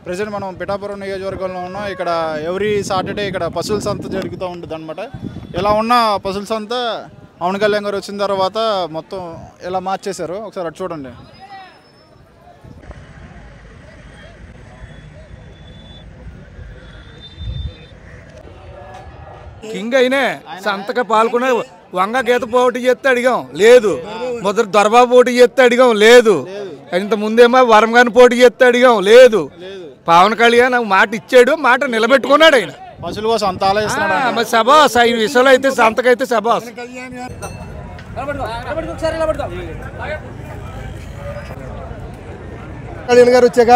Present మనం పిఠాపురం నియోజకవర్గంలో ఉన్నాం. ఇక్కడ ఎవ్రీ సాటర్డే ఇక్కడ పశువుల సంత జరుగుతూ ఉంటుంది అనమాట. ఇలా ఉన్న పశువుల సంత పవన్ కళ్యాణ్ గారు వచ్చిన తర్వాత మొత్తం ఇలా మార్చేశారు. ఒకసారి అటు చూడండి. కింగ్ అయినే సంతక పాల్గొనే వంగ గీత పోటీ చేస్తే అడిగాం లేదు, మొదటి దొరబాబు పోటీ చేస్తే అడిగాం లేదు, ఇంత ముందేమో వరం గారిని పోటీ చేస్తే అడిగాం లేదు. పవన్ కళ్యాణ్ మాట ఇచ్చాడు, మాట నిలబెట్టుకున్నాడు. ఆయన పశువుల కోసం అంత ఆలోచిస్తున్నాడు. సబాస్ ఈ విషయంలో అయితే సంతకైతే సబాస్. కళ్యాణ్ గారు వచ్చాక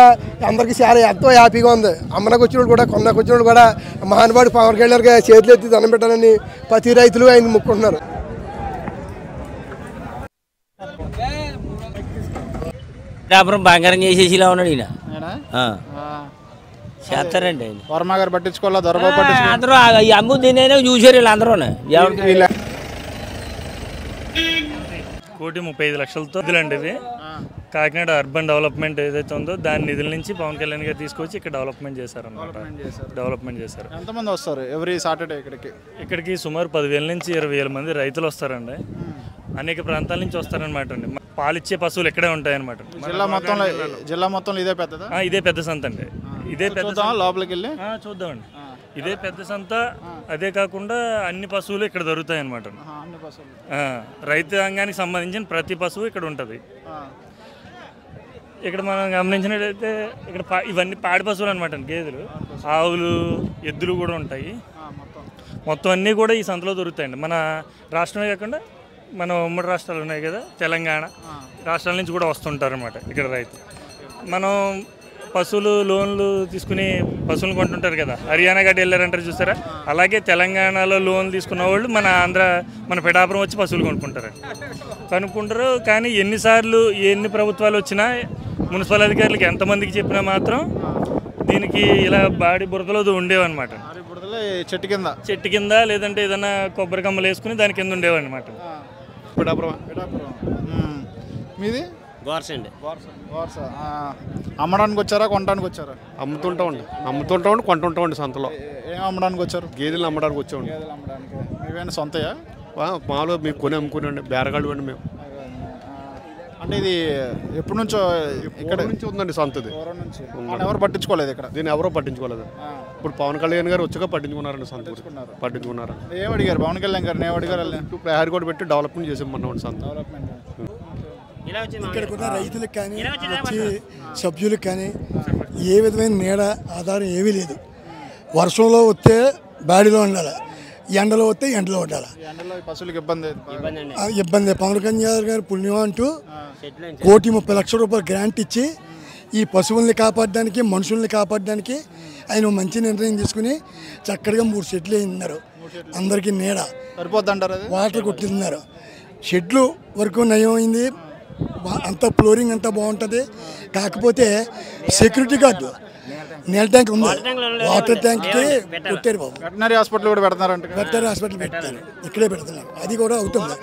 అందరికి చాలా ఎంతో హ్యాపీగా ఉంది. అమ్మనకు వచ్చినప్పుడు కూడా కొన్నకు వచ్చినప్పుడు కూడా మహానుభావుడు పవన్ కళ్యాణ్ గారు చేతులు ఎత్తి దండం పెట్టాలని ప్రతి రైతులు ఆయన మొక్కుంటున్నారు. బంగారం చేసేసిలా ఉన్నాడు ఈయన. చేస్తారండి ఆయన. వర్మ గారు పట్టించుకోవాలా, దొరబాబు పట్టించుకోవాలి, అందరూ అమ్ము దీని చూసారు వీళ్ళు అందరూ. 1,35,00,000తో నిధులండి ఇవి. కాకినాడ అర్బన్ డెవలప్మెంట్ ఏదైతే ఉందో దాని నిధుల నుంచి పవన్ కళ్యాణ్ గారు తీసుకొచ్చి ఇక్కడ డెవలప్మెంట్ చేశారు అన్నమాట. డెవలప్మెంట్ చేశారు. ఎంతమంది వస్తారు ఎవ్రీ సాటర్డే ఇక్కడికి సుమారు 10,000 నుంచి 20,000 మంది రైతులు వస్తారండి. అనేక ప్రాంతాల నుంచి వస్తారనమాట అండి. పాలిచ్చే పశువులు ఇక్కడే ఉంటాయి అనమాట. జిల్లా మొత్తంలో ఇదే పెద్దదా? ఇదే పెద్ద సంత అండి. ఇదే పెద్ద లోపలికి వెళ్ళి చూద్దామండి. ఇదే పెద్ద సంత. అదే కాకుండా అన్ని పశువులు ఇక్కడ దొరుకుతాయి అనమాట. రైతాంగానికి సంబంధించిన ప్రతి పశువు ఇక్కడ ఉంటుంది. ఇక్కడ మనం గమనించినట్లయితే ఇక్కడ ఇవన్నీ పాడి పశువులు అనమాట. గేదెలు, ఆవులు, ఎద్దులు కూడా ఉంటాయి. మొత్తం అన్నీ కూడా ఈ సంతలో దొరుకుతాయండి. మన రాష్ట్రమే కాకుండా మన ఉమ్మడి రాష్ట్రాలు ఉన్నాయి కదా, తెలంగాణ రాష్ట్రాల నుంచి కూడా వస్తుంటారు అనమాట ఇక్కడ రైతు. మనం పశువులు లోన్లు తీసుకుని పశువులు కొంటుంటారు కదా, హర్యానా గడ్డ వెళ్ళారంటారు చూస్తారా, అలాగే తెలంగాణలో లోన్లు తీసుకున్న వాళ్ళు మన పిఠాపురం వచ్చి పశువులు కనుక్కుంటారు. కానీ ఎన్ని ప్రభుత్వాలు వచ్చినా మున్సిపల్ అధికారులకి ఎంతమందికి చెప్పినా మాత్రం దీనికి ఇలా బాడి బురదలో ఉండేవన్నమాట. చెట్టు కింద లేదంటే ఏదైనా కొబ్బరి కమ్మలు వేసుకుని దాని కింద ఉండేవన్నమాట. మీది గోర్స్ అండి. అమ్మడానికి వచ్చారా, కొనడానికి వచ్చారా? అమ్ముతుంటామండి కొంటుంటామండి. సంతలో ఏం అమ్మడానికి వచ్చారు? గేదెలు అమ్మడానికి వచ్చామండి. మీవేనా సొంతయా? మాలో మీకు కొని అమ్ముకున్నాండి. బేరగాళ్ళు అండి మేము. అంటే ఇది ఎప్పటి నుంచో ఇక్కడ నుంచి ఉందండి సంతది. ఎవరు పట్టించుకోలేదు ఇక్కడ? దీన్ని ఎవరో పట్టించుకోలేదు. ఇప్పుడు పవన్ కళ్యాణ్ గారు వచ్చాక పట్టించుకున్నారండి. సంత పట్టించుకున్నారు. ఏం అడిగారు పవన్ కళ్యాణ్ గారు? ఏం అడిగారు? ప్రహారీ కూడా పెట్టి డెవలప్మెంట్ చేసామన్నామండి సంత. ఇక్కడికి ఉన్న రైతులకు కానీ వచ్చే సభ్యులకు కానీ ఏ విధమైన నీడ ఆధారం ఏమీ లేదు. వర్షంలో వస్తే బాడీలో ఉండాలి, ఎండలో వస్తే ఎండలో ఉండాలి. ఇబ్బంది. పవన్ కళ్యాణ్ గారు పుణ్యం అంటూ 1,30,00,000 గ్రాంట్ ఇచ్చి ఈ పశువుల్ని కాపాడడానికి, మనుషుల్ని కాపాడడానికి ఆయన మంచి నిర్ణయం తీసుకుని చక్కగా 3 షెడ్లు వేస్తున్నారు. అందరికీ నీడ సరిపోద్దంటారు. వాటర్ కొట్టిస్తున్నారు. షెడ్లు వరకు నయం అయింది. అంతా ఫ్లోరింగ్ అంతా బాగుంటుంది. కాకపోతే సెక్యూరిటీ గార్డు నీళ్ళ ట్యాంక్ ఉంది, వాటర్ ట్యాంక్కి కొట్టారు బాబు. వెటనరీ హాస్పిటల్ కూడా పెడతారంట. వెటనరీ హాస్పిటల్ పెట్టారు, ఇక్కడే పెడుతున్నారు. అది కూడా అవుతుంది.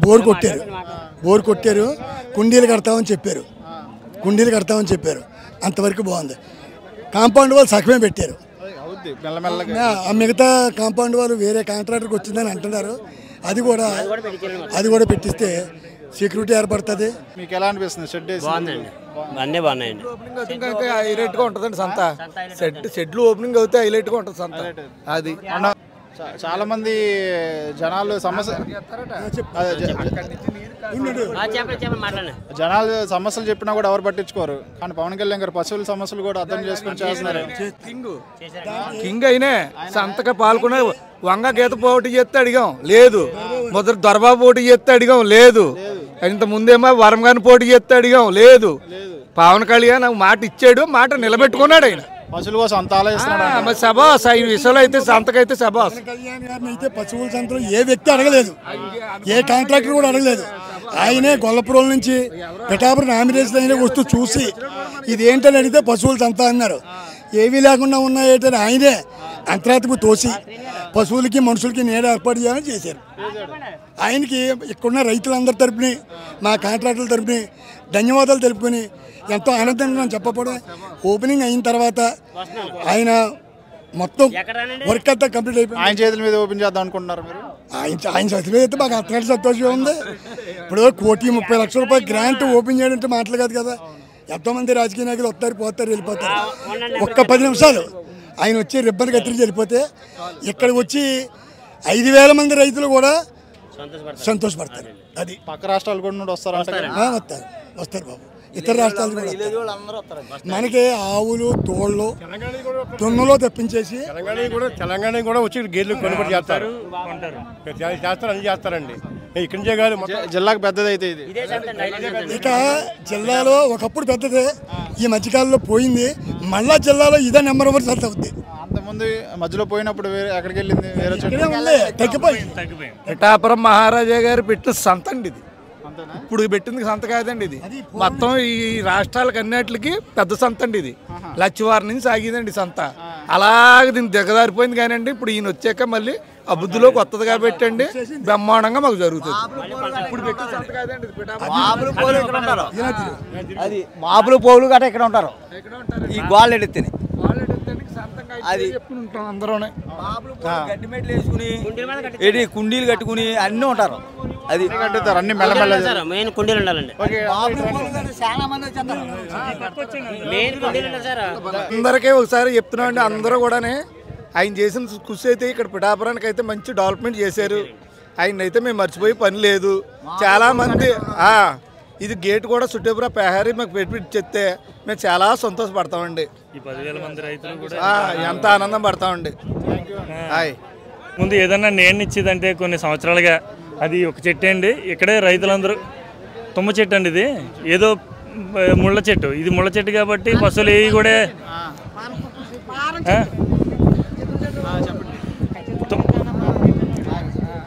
బోర్ కొట్టారు. కుండీలు కడతామని చెప్పారు. అంతవరకు బాగుంది. కాంపౌండ్ వాళ్ళు సగమే పెట్టారు. మిగతా కాంపౌండ్ వాళ్ళు వేరే కాంట్రాక్టర్కి వచ్చిందని అంటున్నారు. అది కూడా పెట్టిస్తే సెక్యూరిటీ ఏర్పడుతుంది. మీకు ఎలా అనిపిస్తుంది? షెడ్ అన్నీ బాగున్నాయండి. హైలైట్గా ఉంటుందండి సంత. షెడ్లు ఓపెనింగ్ అవుతే హైలైట్గా ఉంటుంది సంత. అది చాలా మంది జనాలు సమస్యలు చెప్పినా కూడా ఎవరు పట్టించుకోరు. కానీ పవన్ కళ్యాణ్ గారు పశువుల సమస్యలు కూడా అర్థం చేసుకుని చేస్తున్నారు. కింగ్ అయినే సంతక పాల్గొనే వంగ గీత పోటీ చేస్తే అడిగాం లేదు, మొదటి దొరబాబు పోటీ చేస్తే అడిగాం లేదు, ఇంత ముందేమో వరం గారిని పోటీ చేస్తే అడిగాం లేదు. పవన్ కళ్యాణ్ మాట ఇచ్చాడు, మాట నిలబెట్టుకున్నాడు. ఆయన పశువుల కోసం అంత ఆలోచిస్తున్నాడు. సబాస్ ఈ విషయంలో అయితే సంతకైతే సబాస్. కళ్యాణ్ గారిని అయితే పశువుల సంతలో ఏ వ్యక్తి అడగలేదు, ఏ కాంట్రాక్టర్ కూడా అడగలేదు. ఆయనే గొల్లపురం నుంచి పిఠాపురం నామినేషన్ అయినా వస్తూ చూసి ఇది ఏంటని అడిగితే పశువుల సంత అన్నారు. ఏవీ లేకుండా ఉన్నాయేటని ఆయనే అంతరాత్మ తోసి పశువులకి మనుషులకి నీడ ఏర్పాటు చేయాలని చేశారు. ఆయనకి ఇక్కడున్న రైతులందరి తరపుని మా కాంట్రాక్టుల తరపుని ధన్యవాదాలు తెలుపుకొని ఎంతో ఆనందంగా చెప్పకపోవడం. ఓపెనింగ్ అయిన తర్వాత ఆయన మొత్తం వర్క్ అంతా కంప్లీట్ అయిపోయింది. ఆయన చేతుల మీద ఓపెన్ చేద్దాం అనుకుంటున్నారు మీరు? ఆయన చేతిలో అయితే మాకు అంతకంటే సంతోషంగా ఉంది. ఇప్పుడు 1,30,00,000 గ్రాంట్ ఓపెన్ చేయడంటే మాటలు కాదు కదా. ఎంతోమంది రాజకీయ నాయకులు వస్తారు, పోతారు, వెళ్ళిపోతారు. ఒక్క 10 నిమిషాలు ఆయన వచ్చి రిబ్బన్ కత్తిరించి వెళ్ళిపోతే ఇక్కడికి వచ్చి 5,000 మంది రైతులు కూడా సంతోషపడతారు. అది పక్క రాష్ట్రాలు కూడా వస్తారు వస్తారు బాబు. ఇతర రాష్ట్రాలు మనకి ఆవులు తోళ్ళు తొన్నులో తెప్పించేసి తెలంగాణ కూడా వచ్చి గేదెలు కొనుగోలు చేస్తారు, అన్ని చేస్తారండి. ఇక్కడి నుంచే కాదు జిల్లాకు పెద్దది అయితే ఇది. ఇక జిల్లాలో ఒకప్పుడు పెద్దదే, ఈ మధ్యకాలంలో పోయింది. మళ్ళా జిల్లాలో ఇదే నెంబర్ 1 సంత అవుద్ది. అంతకుముందు మధ్యలో పోయినప్పుడు వేరే ఎక్కడికి వెళ్ళింది? వేరే తగ్గిపోయింది. పిఠాపురం మహారాజా గారు పెట్టిన సంత అండి ఇది. ఇప్పుడు పెట్టింది సంత కాదండి ఇది. మొత్తం ఈ రాష్ట్రాలకు అన్నిటికి పెద్ద సంత అండి ఇది. లచ్చివారి నుంచి సాగిందండి సంత. అలాగే దీన్ని దిగదారిపోయింది కానండి. ఇప్పుడు ఈయన వచ్చాక మళ్ళీ అభివృద్ధిలో కొత్తదిగా పెట్టండి, బ్రహ్మాండంగా మాకు జరుగుతుంది. ఇప్పుడు పెట్టిన సంత కాదండి ఇది. అది మాపులు పోవులు గట్రా ఇక్కడ ఉంటారు. ఈ గోళ్ళు ఎడితేనే అది చెప్పుకుని ఉంటాం అందరూనే. గడ్డిమెట్లు వేసుకుని కుండీలు కట్టుకుని అన్నీ ఉంటారు. అది కట్టుతారు అన్ని మెల్లమెల్ల. మెయిన్ కుండీలు ఉండాలండి. చాలా మంది అందరికీ ఒకసారి చెప్తున్నామండి, అందరూ కూడానే ఆయన చేసిన కృషి అయితే ఇక్కడ పిఠాపురానికి అయితే మంచి డెవలప్మెంట్ చేశారు. ఆయన అయితే మేము మర్చిపోయి పని లేదు. చాలా మంది ఇది గేట్ కూడా చుట్టూపురా ప్రహరీ మాకు పెట్టి చెప్తే మేము చాలా సంతోషపడతామండి. ఈ 10,000 మంది రైతులు కూడా ఎంత ఆనందం పడతామండి. ముందు ఏదన్నా నేను ఇచ్చేదంటే కొన్ని సంవత్సరాలుగా అది ఒక చెట్టు అండి. ఇక్కడే రైతులందరూ తుమ్మ చెట్టు అండి. ఇది ఏదో ముళ్ళ చెట్టు, ఇది ముళ్ళ చెట్టు కాబట్టి పశువులు ఏవి కూడా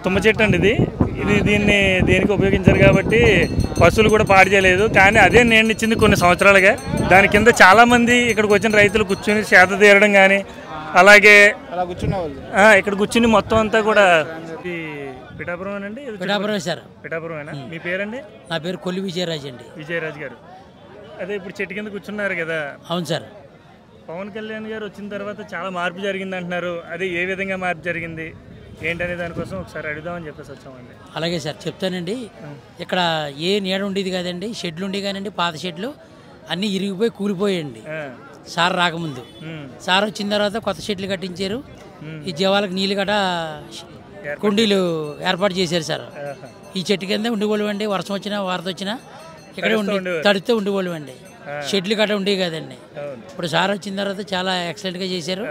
తుమ్మ చెట్టు అండి ఇది. దీన్ని దేనికి ఉపయోగించారు కాబట్టి పశువులు కూడా పాడు చేయలేదు. కానీ అదే నేను ఇచ్చింది కొన్ని సంవత్సరాలుగా. దాని కింద చాలామంది ఇక్కడికి వచ్చిన రైతులు కూర్చొని సేద తీరడం కానీ అలాగే ఇక్కడ కూర్చుని మొత్తం అంతా కూడా పిఠాపురం అండి. పిఠాపురం సార్. పిఠాపురమేనా? మీ పేరండి? నా పేరు కొల్లి విజయరాజు అండి. విజయరాజు గారు. అదే ఇప్పుడు చెట్టు కింద కూర్చున్నారు కదా. అవును సార్. పవన్ కళ్యాణ్ గారు వచ్చిన తర్వాత చాలా మార్పు జరిగింది అంటున్నారు. అదే ఏ విధంగా మార్పు జరిగింది ఏంటనే దానికోసం ఒకసారి అడుగుదామని చెప్పేసి వచ్చామండి. అలాగే సార్ చెప్తానండి. ఇక్కడ ఏ నీడ ఉండేది కాదండి, షెడ్లు ఉండే కానండి. పాత షెడ్లు అన్నీ ఇరిగిపోయి కూలిపోయాయండి సార్ రాకముందు. సార్ వచ్చిన తర్వాత కొత్త షెడ్లు కట్టించారు. ఈ జీవాలకు నీళ్ళు గట్రా కుండీలు ఏర్పాటు చేశారు సార్. ఈ చెట్టు కింద ఉండేవాళ్ళు అండి. వర్షం వచ్చినా వారత వచ్చినా ఇక్కడే తడితే ఉండేవాళ్ళు అండి. షెడ్లు గట్రా ఉండేవి కదండి. ఇప్పుడు సార్ వచ్చిన తర్వాత చాలా ఎక్సలెంట్గా చేశారు.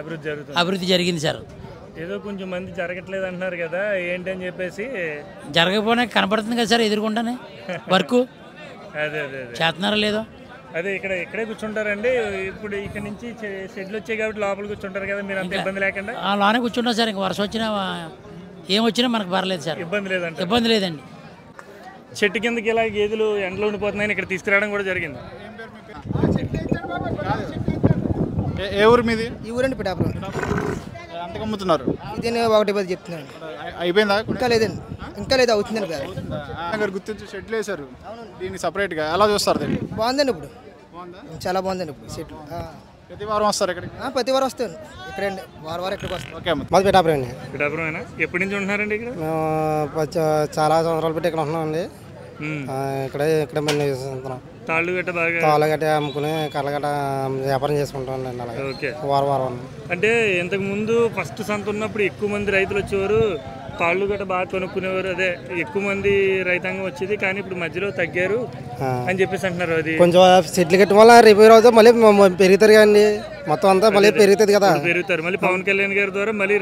అభివృద్ధి జరిగింది సార్. ఏదో కొంచెం మంది జరగట్లేదు అంటున్నారు కదా, ఏంటని చెప్పేసి. జరగకపోయినా కనపడుతుంది కదా సార్ ఎదురుకుంటానే వర్క్. అదే చేస్తున్నారా లేదో. అదే ఇక్కడే కూర్చుంటారండి. ఇప్పుడు ఇక్కడ నుంచి షెడ్లు వచ్చాయి కాబట్టి లోపల కూర్చుంటారు కదా, మీరు అంత ఇబ్బంది లేకుండా. లోనే కూర్చుంటాం సార్. ఇంకా వర్షం వచ్చినా ఏం వచ్చినా మనకు పర్లేదు సార్. ఇబ్బంది లేదండి. చెట్టు కిందకి ఇలా గేదెలు ఎండలో ఉండిపోతున్నాయని ఇక్కడ తీసుకురావడం కూడా జరిగింది. ఏ ఊరు మీది? ఈ ఊరండి పిఠాపురం. ఎంతకు అమ్ముతున్నారు? ఇది 1.10 చెప్తున్నాను. అయిపోయిందా? ఇంకా లేదండి, ఇంకా లేదు, అవుతుందండి. గారు గుర్తించి షెడ్లు వేశారు దీనికి సపరేట్గా. ఎలా చూస్తారు దీన్ని? బాగుందండి. ఇప్పుడు చాలా బాగుందండి. ఇప్పుడు షెడ్లు ప్రతి వారం వస్తారు ఇక్కడికి? ప్రతి వారం వస్తాను ఇక్కడండి. వారం ఇక్కడికి వస్తాను. ఓకే. మాది పిఠాపురం అండి. పిఠాపురమేనా? ఎప్పటి నుంచి ఉంటున్నారండి ఇక్కడ? చాలా సంవత్సరాలు పెట్టి ఇక్కడ ఉంటున్నామండి. ఇక్కడ మంది తాళ్ళు గట్ట అమ్ముకుని కళ్ళ గట్ట వ్యాపారం చేసుకుంటాం అండి. అలాగే వారం అంటే ఇంతకు ముందు ఫస్ట్ సంత ఉన్నప్పుడు ఎక్కువ మంది రైతులు వచ్చేవారు, తాళ్ళు గట్ట బాగా కొనుక్కునేవారు. అదే ఎక్కువ మంది రైతాంగం వచ్చేది. కానీ ఇప్పుడు మధ్యలో తగ్గారు అని చెప్పేసి అంటున్నారు. అది కొంచెం సెటిల్ కట్టడం వల్ల రిపేర్ అవుతుంది, మళ్ళీ పెరుగుతారు కదండి. మొత్తం అంతా మళ్ళీ పెరుగుతుంది కదా. పెరుగుతారు మళ్ళీ పవన్ కళ్యాణ్ గారి ద్వారా మళ్ళీ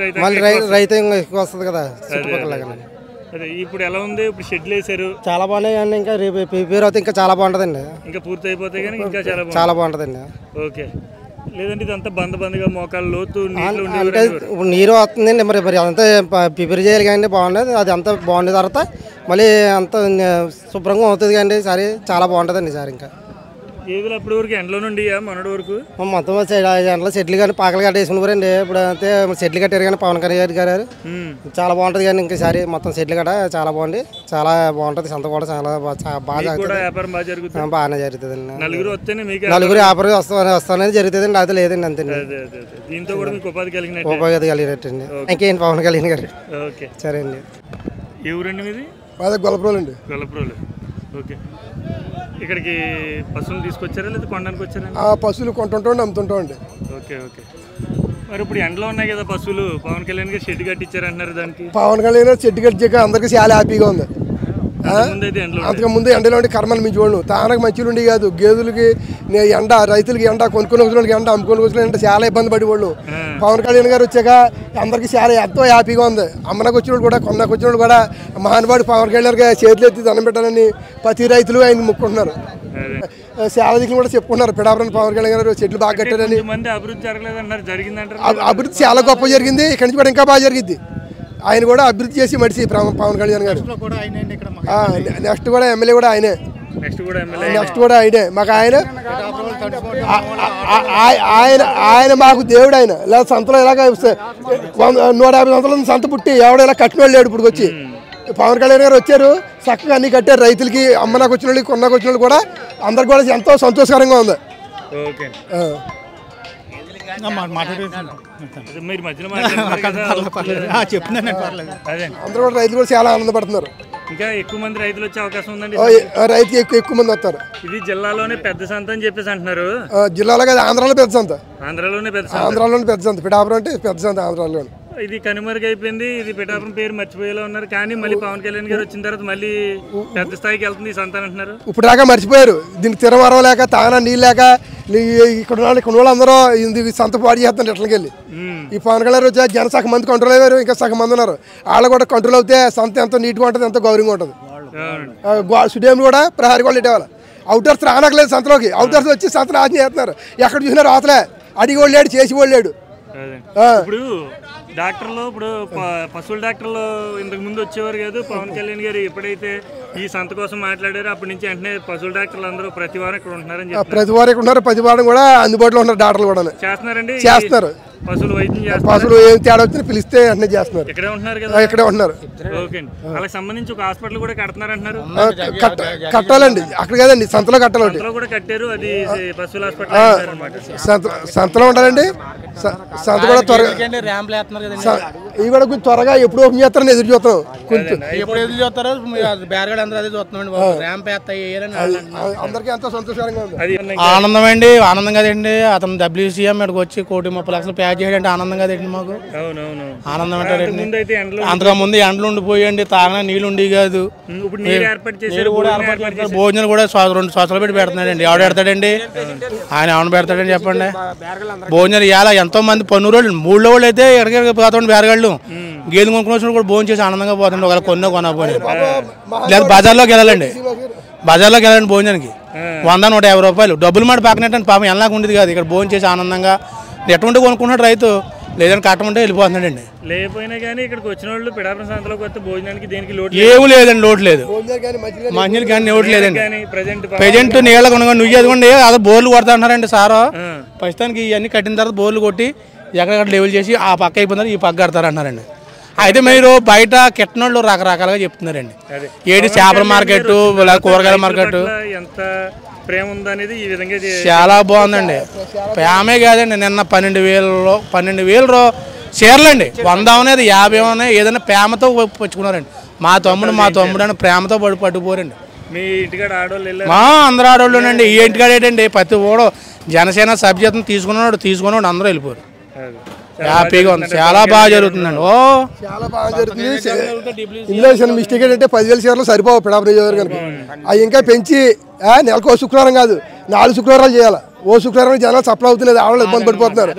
రైతాంగం ఎక్కువ వస్తుంది కదా చుట్టుపక్కల. అదే ఇప్పుడు ఎలా ఉంది? ఇప్పుడు షెడ్లు వేసారు, చాలా బాగున్నాయి అండి. ఇంకా రిపేర్ అవుతుంది, ఇంకా చాలా బాగుంటుందండి. ఇంకా పూర్తి అయిపోతే కానీ ఇంకా చాలా బాగుంటుందండి. ఓకే. లేదంటే ఇదంతా బందగా మోకాళ్ళ లోతు అంటే నీరు వస్తుందండి. మరి అంతా ప్రిపేర్ చేయాలి కానీ బాగుండదు. అది అంతా బాగుండే తర్వాత మళ్ళీ అంత శుభ్రంగా అవుతుంది కానీ సరే చాలా బాగుంటుందండి సార్. ఇంకా గేదెలు అప్పటి వరకు ఎండలో నుండి మొన్నటి వరకు మొత్తం ఎండలో చెట్లు కానీ పాకలు గట్ట వేసుకున్నారండి. ఇప్పుడు అంతే చెట్లు కట్టారు కానీ పవన్ కళ్యాణ్ గారు చాలా బాగుంటుంది. కానీ ఇంకోసారి మొత్తం చెట్లు గట్ట చాలా బాగుంది, చాలా బాగుంటుంది. సంత కూడా చాలా బాగా జరుగుతుంది, బాగానే జరుగుతుంది అండి. నలుగురు వ్యాపారం వస్తానని జరుగుతుంది అండి. అది లేదండి అంతే. దీంతో కూడా మీకు ఉపాధి కలిగినట్టండి. ఇంకేంటి పవన్ కళ్యాణ్ గారు. సరే అండి. ఏ ఊరండి మీది? గొల్లప్రోలు అండి. గొల్లప్రోలు. ఓకే. ఇక్కడికి పశువులు తీసుకొచ్చారా లేదా కొనడానికి వచ్చారా? పశువులు కొంటుంటాం, అమ్ముతుంటాం అండి. Okay okay. మరి ఇప్పుడు ఎండలో ఉన్నాయి కదా పశువులు, పవన్ కళ్యాణ్ గారు షెడ్ కట్టించారంటున్నారు. దానికి పవన్ కళ్యాణ్ గారు షెడ్ కట్టించాక అందరికీ చాలా హ్యాపీగా ఉంది. అంతకు ముందు ఎండలో ఉండి కర్మలు మించి వాళ్ళు తానకు మంచిలు ఉండి కాదు. గేదెలకి ఎండ, రైతులకి ఎండ, కొనుక్కొని వచ్చిన వాళ్ళకి ఎండ, అమ్ముకొని వచ్చిన ఎండ చాలా ఇబ్బంది పడేవాళ్ళు. పవన్ కళ్యాణ్ గారు వచ్చాక అందరికీ చాలా ఎంతో హ్యాపీగా ఉంది. అమ్మనకు వచ్చిన వాళ్ళు కూడా, కొన్నకు వచ్చిన వాళ్ళు కూడా మహానుభావుడు పవన్ కళ్యాణ్ గారు చేతులు ఎత్తి దండం పెట్టాలని ప్రతి రైతులు ఆయన మొక్కుంటున్నారు. చాలా దిక్కులు కూడా చెప్పుకున్నారు. పిడాపురం పవన్ కళ్యాణ్ గారు చెట్లు బాగా కట్టారని. అభివృద్ధి చాలా గొప్ప జరిగింది. ఇక్కడి నుంచి కూడా ఇంకా బాగా జరిగింది. ఆయన కూడా అభివృద్ధి చేసి మడిసి పవన్ కళ్యాణ్ గారు. నెక్స్ట్ కూడా ఎమ్మెల్యే కూడా ఆయనే. నెక్స్ట్ కూడా ఆయనే మాకు. ఆయన మాకు దేవుడు. ఆయన ఇలా సంతలో ఇలాగ 150 సంతల సంత పుట్టి ఎవడ ఇలా కట్టినోళ్ళు లేడు. ఇప్పుడు వచ్చి పవన్ కళ్యాణ్ గారు వచ్చారు, చక్కగా అన్ని కట్టారు. రైతులకి, అమ్మనాకు వచ్చిన వాళ్ళకి, కొన్నాకు వచ్చిన వాళ్ళు కూడా అందరికి కూడా ఎంతో సంతోషకరంగా ఉంది. అందరూ కూడా రైతులు కూడా చాలా ఆనందపడుతున్నారు. ఇంకా ఎక్కువ మంది రైతులు వచ్చే అవకాశం ఉందండి. రైతుకి ఎక్కువ మంది వస్తారు. ఇది జిల్లాలోనే పెద్ద సంత అని చెప్పేసి అంటున్నారు. జిల్లాలో కాదు, ఆంధ్రాలో పెద్ద సంత. ఆంధ్రాలోనే పెద్ద సంత. పిఠాపురం అంటే పెద్ద సంత ఆంధ్రాలో. ఇది కనుమరుగైపోయింది. ఇది పిఠాపురం పేరు మర్చిపోయేలా ఉన్నారు. కానీ మళ్ళీ పవన్ కళ్యాణ్ గారు వచ్చిన తర్వాత మళ్ళీ పెద్ద స్థాయికి వెళ్తుంది ఈ సంత అంటున్నారు. ఇప్పుడు దాకా మర్చిపోయారు. దీనికి తిరవరం లేక, తానా నీళ్ళు లేక ఇక్కడ వాళ్ళు అందరూ సంత పాడు చేస్తున్నారు ఎట్లకెళ్ళి. ఈ పవన్ కళ్యాణ్ వచ్చా జన సగం మంది కంట్రోల్ అయ్యారు, ఇంకా సగం మంది ఉన్నారు. వాళ్ళు కూడా కంట్రోల్ అవుతే సంత ఎంతో నీట్గా ఉంటుంది, ఎంతో గౌరవంగా ఉంటుంది. స్టేడియం కూడా ప్రహారీ వాళ్ళు ఇవ్వాలి. అవుటర్స్ రానక్కలేదు సంతలోకి. అవుటర్స్ వచ్చి సంత నాశనం చేస్తున్నారు. ఎక్కడ చూసినా రాతలే. అడిగి వాళ్ళు లేడు, చేసి వాళ్ళు లేడు. ఇప్పుడు డాక్టర్లు, ఇప్పుడు పశువుల డాక్టర్లు ఇంతకు ముందు వచ్చేవారు కాదు. పవన్ కళ్యాణ్ గారు ఎప్పుడైతే ఈ సంత కోసం మాట్లాడారో అప్పటి నుంచి వెంటనే పశువుల డాక్టర్లు అందరూ ప్రతి వారం ఇక్కడ ఉంటున్నారని చెప్పి. ప్రతి వారం ఇక్కడ ఉన్నారు. ప్రతి వారం కూడా అందుబాటులో ఉన్నారు డాక్టర్లు కూడా. చేస్తున్నారండి, చేస్తున్నారు. పశువులు వైద్యం పశువులు ఏం తేడా వచ్చినా పిలిస్తే వెంటనే చేస్తున్నారు. ఇక్కడే ఉంటున్నారు కదా. ఇక్కడే ఉంటున్నారు. ఓకే అండి. వాళ్ళకి సంబంధించి ఒక హాస్పిటల్ కూడా కడుతున్నారు అంటున్నారు. కట్టాలండి. అక్కడ కదండి, సంతలో కట్టాలండి. కూడా కట్టారు. అది పశువుల హాస్పిటల్ సంతలో ఉండాలండి. సంత కూడా త్వరగా ఇవి కూడా కొంచెం త్వరగా ఎప్పుడు ఓపెన్ చేస్తారని ఎదురు చూస్తాం. కొంచెం ఎప్పుడు ఎదురు చూస్తారో బ్యారగాడు అందరూ అదే చూస్తున్నామండి. ర్యాంప్ అందరికీ ఎంతో సంతోషంగా ఉంది. ఆనందం అండి, ఆనందం కదండి. అతను WCM ఇక్కడికి వచ్చి 1,30,00,000 ప్యాక్ చేయడంటే ఆనందం కదండి మాకు. ఆనందం అంటారండి. అంతకు ముందు ఎండలు ఉండిపోయండి, తాగన నీళ్ళు ఉండి కాదు. భోజనాలు కూడా 2 సంవత్సరాలు పెట్టి పెడుతున్నాడండి. ఎవడు పెడతాడండి? ఆయన ఎవరు పెడతాడని చెప్పండి. భోజనాలు ఇవాళ ఎంతో మంది పన్ను రోజులు 3 రోజులు అయితే ఎక్కడికి పోతాండి బేరగాళ్ళు. గేదె కొనుక్కున్న కూడా భోజనం చేసి ఆనందంగా పోతుంది. ఒకవేళ కొనపోయి లేదా బజార్లోకి వెళ్ళాలండి. బజార్లోకి వెళ్ళండి భోజనానికి 100-150 రూపాయలు డబ్బులు మాట పక్కనట్టండి. పాపం ఎలాగ ఉండేది కాదు. ఇక్కడ భోజనం చేసి ఆనందంగా ఎటువంటి కొనుక్కున్నాడు రైతు, లేదని కట్టమంటే వెళ్ళిపోతున్నాడండి. లేకపోయినా కానీ ఇక్కడికి వచ్చిన వాళ్ళు పిఠాపురం సంతలోకి వస్తే భోజనానికి దేనికి లోటు ఏమి లేదండి. లోటు లేదు. మంచిది కానీ లోటు లేదండి. ప్రజెంట్ నీళ్ళ కొనుగోలు నువ్వు చదువుకోండి. అదే బోర్లు కొడతా అంటారండి సారు. ప్రస్తుతానికి ఇవన్నీ కట్టిన తర్వాత బోర్లు కొట్టి ఎక్కడెక్కడ లెవెల్ చేసి ఆ పక్క అయిపోతున్నారు, ఈ పక్క కడతారు అంటున్నారండి. అయితే మీరు బయట కెట్టనోళ్ళు రకరకాలుగా చెప్తున్నారండి. ఏది చేపల మార్కెట్, కూరగాయల మార్కెట్ చాలా బాగుందండి. ప్రేమే కాదండి. నిన్న 12,000 చీరలు అండి. 100 అనేది 50 అనేది ఏదైనా ప్రేమతో పచ్చుకున్నారండి. మా తమ్ముడు అని ప్రేమతో పట్టుకుపోరండి. మా అందరూ ఆడవాళ్ళునండి. ఈ ఇంటికాడ ఏంటండి ప్రతి ఓడో జనసేన సభ్యత్వం తీసుకున్నాడు అందరూ వెళ్ళిపోరు. హ్యాపీగా ఉంది. చాలా బాగా జరుగుతుందండి. చాలా బాగా జరుగుతుంది. ఇందులో చిన్న మిస్టేక్ ఏంటంటే 10,000 చీరలు సరిపోవు పిఠాపురం నియోజకవర్గానికి. అవి ఇంకా పెంచి నెలకు 1 శుక్రవారం కాదు 4 శుక్రవారాలు చేయాలి. ఓ శుక్రవారం జనాలు సప్లై అవుతులేదు. ఆడవాళ్ళు ఇబ్బంది పడిపోతున్నారు.